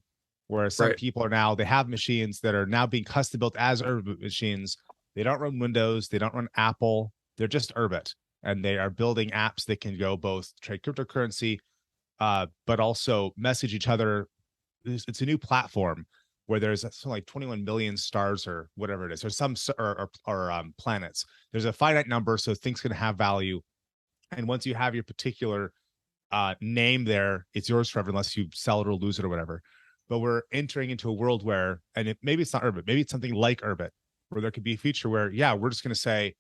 Whereas some people they have machines that are now being custom built as Urbit machines. They don't run Windows. They don't run Apple. They're just Urbit. And they are building apps that can go both trade cryptocurrency, but also message each other. It's a new platform where there's something like 21 million stars or whatever it is, or some or planets. There's a finite number, so things can have value. And once you have your particular name there, it's yours forever unless you sell it or lose it or whatever. But we're entering into a world where, and maybe it's not Urbit, maybe it's something like Urbit, where there could be a feature where, we're just going to say,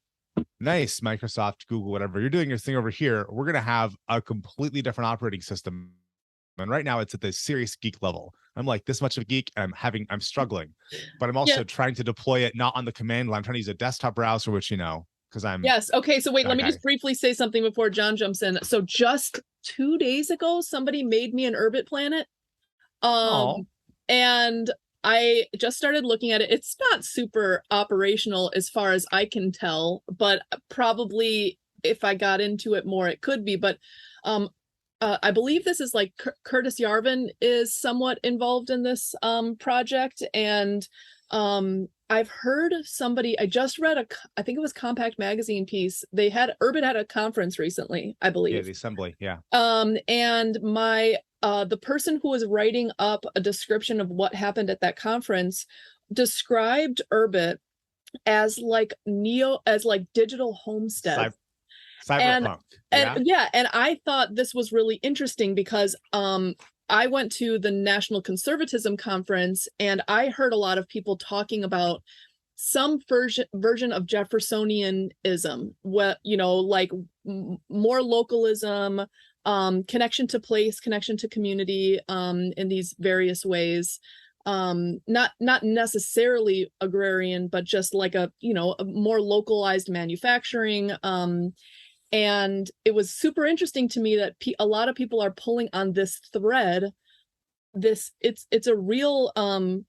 nice, Microsoft, Google, whatever, you're doing your thing over here. We're going to have a completely different operating system. And right now it's at the serious geek level. I'm like this much of a geek, and I'm struggling, but I'm also trying to deploy it not on the command line. I'm trying to use a desktop browser, which, because I'm. Yes. Okay. So wait, let me just briefly say something before John jumps in. So just 2 days ago, somebody made me an Urbit planet. And I just started looking at it. It's not super operational as far as I can tell, but probably if I got into it more, it could be. But I believe this is like Curtis Yarvin is somewhat involved in this project. And I've heard somebody, I just read I think it was Compact Magazine piece. Urbit had a conference recently, I believe. Yeah, the assembly. Yeah. And the person who was writing up a description of what happened at that conference described Urbit as like digital homestead. Cyberpunk. And I thought this was really interesting because I went to the National Conservatism Conference, and I heard a lot of people talking about some version of Jeffersonianism, what, like more localism, connection to place, connection to community, in these various ways. Not necessarily agrarian, but just like a more localized manufacturing. And it was super interesting to me that a lot of people are pulling on this thread. It's a real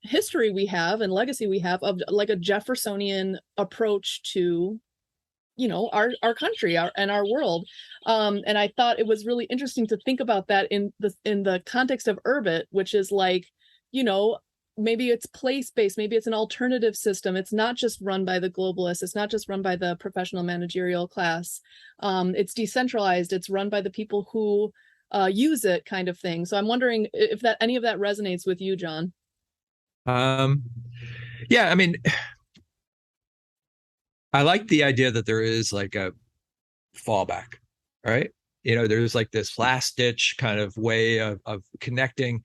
history we have and legacy we have of like a Jeffersonian approach to our country and our world. And I thought it was really interesting to think about that in the context of Urbit, which is like, maybe it's place-based, maybe it's an alternative system. It's not just run by the globalists. It's not just run by the professional managerial class. It's decentralized. It's run by the people who use it, kind of thing. So I'm wondering if any of that resonates with you, John. Yeah, I mean, I like the idea that there is like a fallback, right? There's like this last ditch kind of way of connecting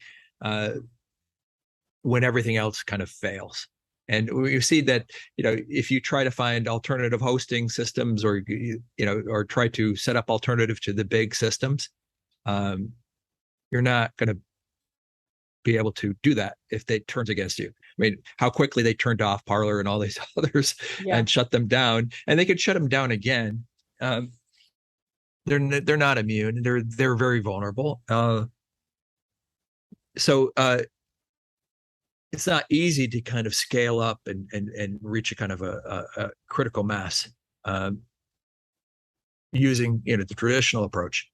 when everything else kind of fails. And we see that, if you try to find alternative hosting systems or try to set up alternative to the big systems, you're not going to be able to do that if they turns against you. I mean, how quickly they turned off Parler and all these others and shut them down, and they could shut them down again. They're not immune. They're very vulnerable. So it's not easy to kind of scale up and reach a kind of a critical mass using the traditional approach.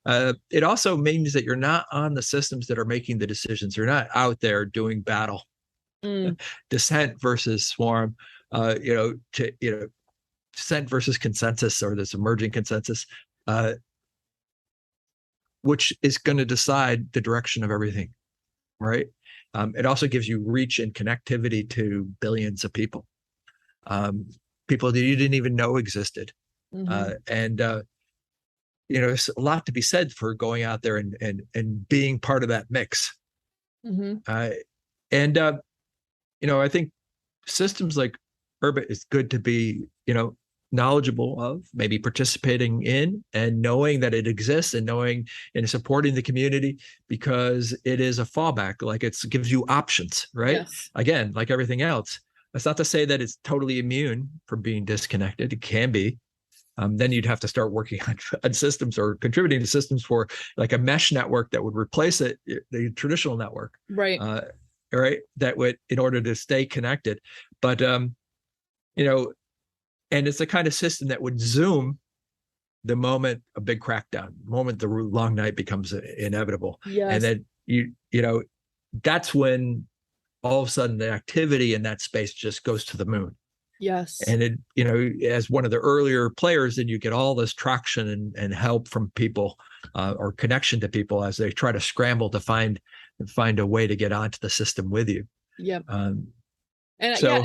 It also means that you're not on the systems that are making the decisions. You're not out there doing battle, dissent versus swarm, dissent versus consensus, or this emerging consensus, which is going to decide the direction of everything, right? It also gives you reach and connectivity to billions of people, people that you didn't even know existed. There's a lot to be said for going out there and being part of that mix. I think systems like Urbit is good to be, knowledgeable of, maybe participating in, and knowing that it exists, and knowing and supporting the community, because it is a fallback. Like it gives you options, right? Yes. Again, like everything else. That's not to say that it's totally immune from being disconnected. It can be. Then you'd have to start working on systems or contributing to systems for like a mesh network that would replace the traditional network. Right. Right. That would, in order to stay connected. But, and it's the kind of system that would zoom the moment a big crackdown, the moment the long night becomes inevitable. Yes. And then, that's when all of a sudden the activity in that space just goes to the moon. Yes. And it, as one of the earlier players, then you get all this traction and help from people, or connection to people as they try to scramble to find a way to get onto the system with you. Yep. And so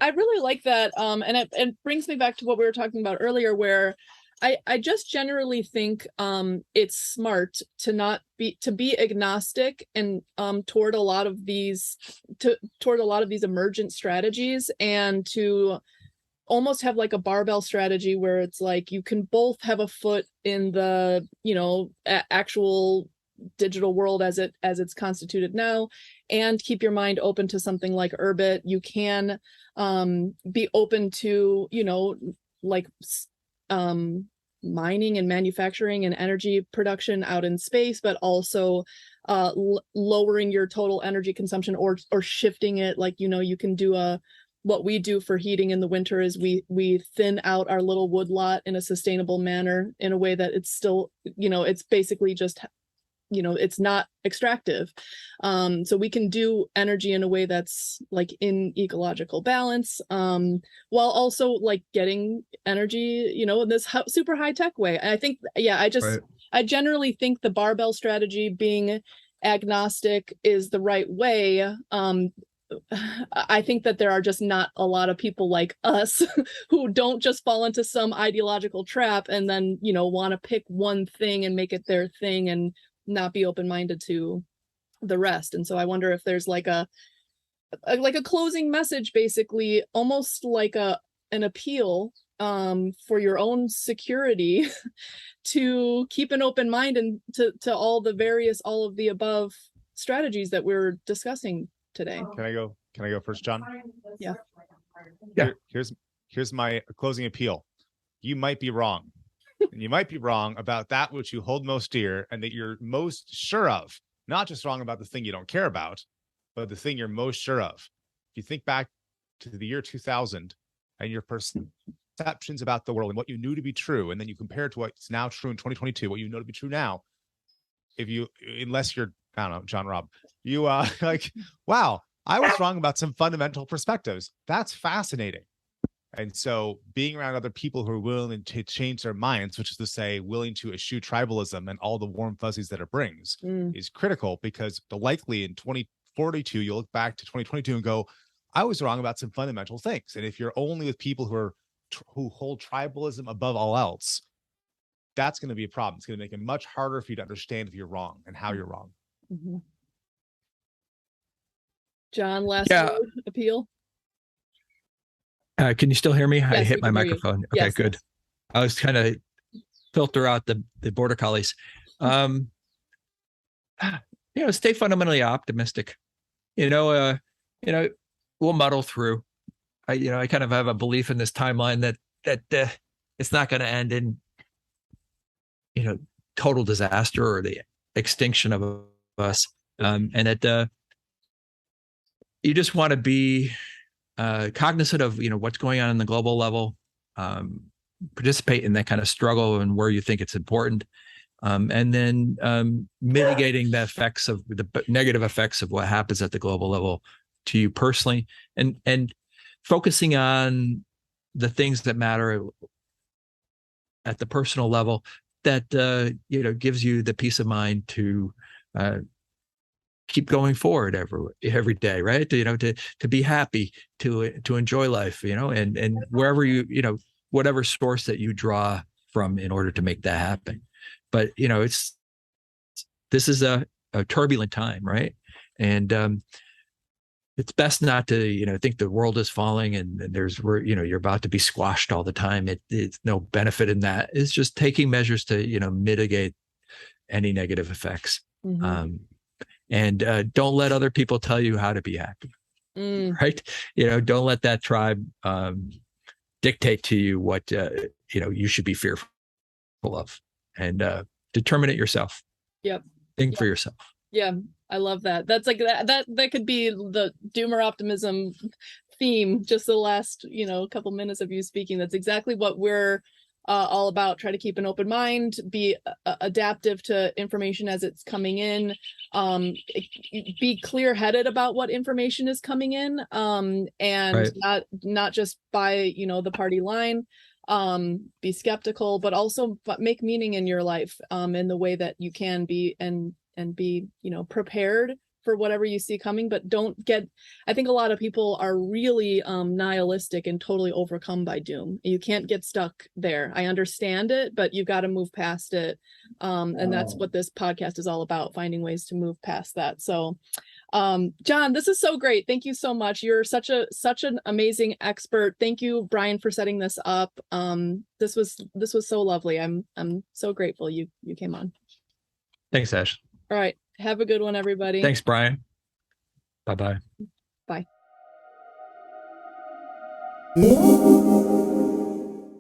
I really like that. And it brings me back to what we were talking about earlier, where I just generally think it's smart to be agnostic and toward a lot of these emergent strategies, and to almost have like a barbell strategy where it's like you can both have a foot in the actual digital world as it's constituted now, and keep your mind open to something like Urbit. You can be open to mining and manufacturing and energy production out in space, but also lowering your total energy consumption or shifting it. Like, you can do what we do for heating in the winter is we thin out our little wood lot in a sustainable manner, in a way that it's still, it's basically just, it's not extractive. So we can do energy in a way that's like in ecological balance, while also like getting energy, in this super high tech way. And I think, I generally think the barbell strategy, being agnostic, is the right way. I think that there are just not a lot of people like us who don't just fall into some ideological trap and then, want to pick one thing and make it their thing and not be open-minded to the rest. And so I wonder if there's like a closing message, basically, almost like an appeal for your own security to keep an open mind and to all of the above strategies that we're discussing today. Can I go first, John? Yeah. Here's my closing appeal. You might be wrong. And you might be wrong about that which you hold most dear and that you're most sure of. Not just wrong about the thing you don't care about, but the thing you're most sure of. If you think back to the year 2000 and your perceptions about the world and what you knew to be true, and then you compare it to what's now true in 2022, what you know to be true now, unless you're, I don't know, John Robb, you like, wow, I was wrong about some fundamental perspectives. That's fascinating. And so being around other people who are willing to change their minds, which is to say, willing to eschew tribalism and all the warm fuzzies that it brings, is critical, because likely in 2042, you'll look back to 2022 and go, I was wrong about some fundamental things. And if you're only with people who hold tribalism above all else, that's going to be a problem. It's going to make it much harder for you to understand if you're wrong and how you're wrong. Mm-hmm. John, last word, appeal. Can you still hear me? Yes, I hit my microphone. Okay, yes, good. Yes. I was trying to filter out the border collies. Stay fundamentally optimistic. We'll muddle through. I kind of have a belief in this timeline that it's not going to end in total disaster or the extinction of us, and that you just want to be cognizant of what's going on in the global level, participate in that kind of struggle and where you think it's important, and then mitigating the effects of the negative effects of what happens at the global level to you personally, and focusing on the things that matter at the personal level that gives you the peace of mind to keep going forward every day, right? To be happy, to enjoy life, and wherever whatever source that you draw from in order to make that happen. But this is a turbulent time, right? And it's best not to think the world is falling and you're about to be squashed all the time. It's no benefit in that. It's just taking measures to mitigate any negative effects. Mm-hmm. And don't let other people tell you how to be happy, right? Don't let that tribe dictate to you what you should be fearful of, and determine it yourself. Yep. Think for yourself. Yeah, I love that. That's like that could be the doomer optimism theme. Just the last couple minutes of you speaking. That's exactly what we're all about. Try to keep an open mind, be adaptive to information as it's coming in, be clear-headed about what information is coming in, and right. not just by the party line. Be skeptical, but also make meaning in your life in the way that you can be, and be prepared for whatever you see coming. But I think a lot of people are really nihilistic and totally overcome by doom. You can't get stuck there. I understand it, but you've got to move past it. And that's what this podcast is all about, finding ways to move past that. So John, this is so great. Thank you so much. You're such an amazing expert. Thank you, Brian, for setting this up. This was so lovely. I'm so grateful you came on. Thanks, Ash. All right. Have a good one, everybody. Thanks, Brian. Bye-bye. Bye.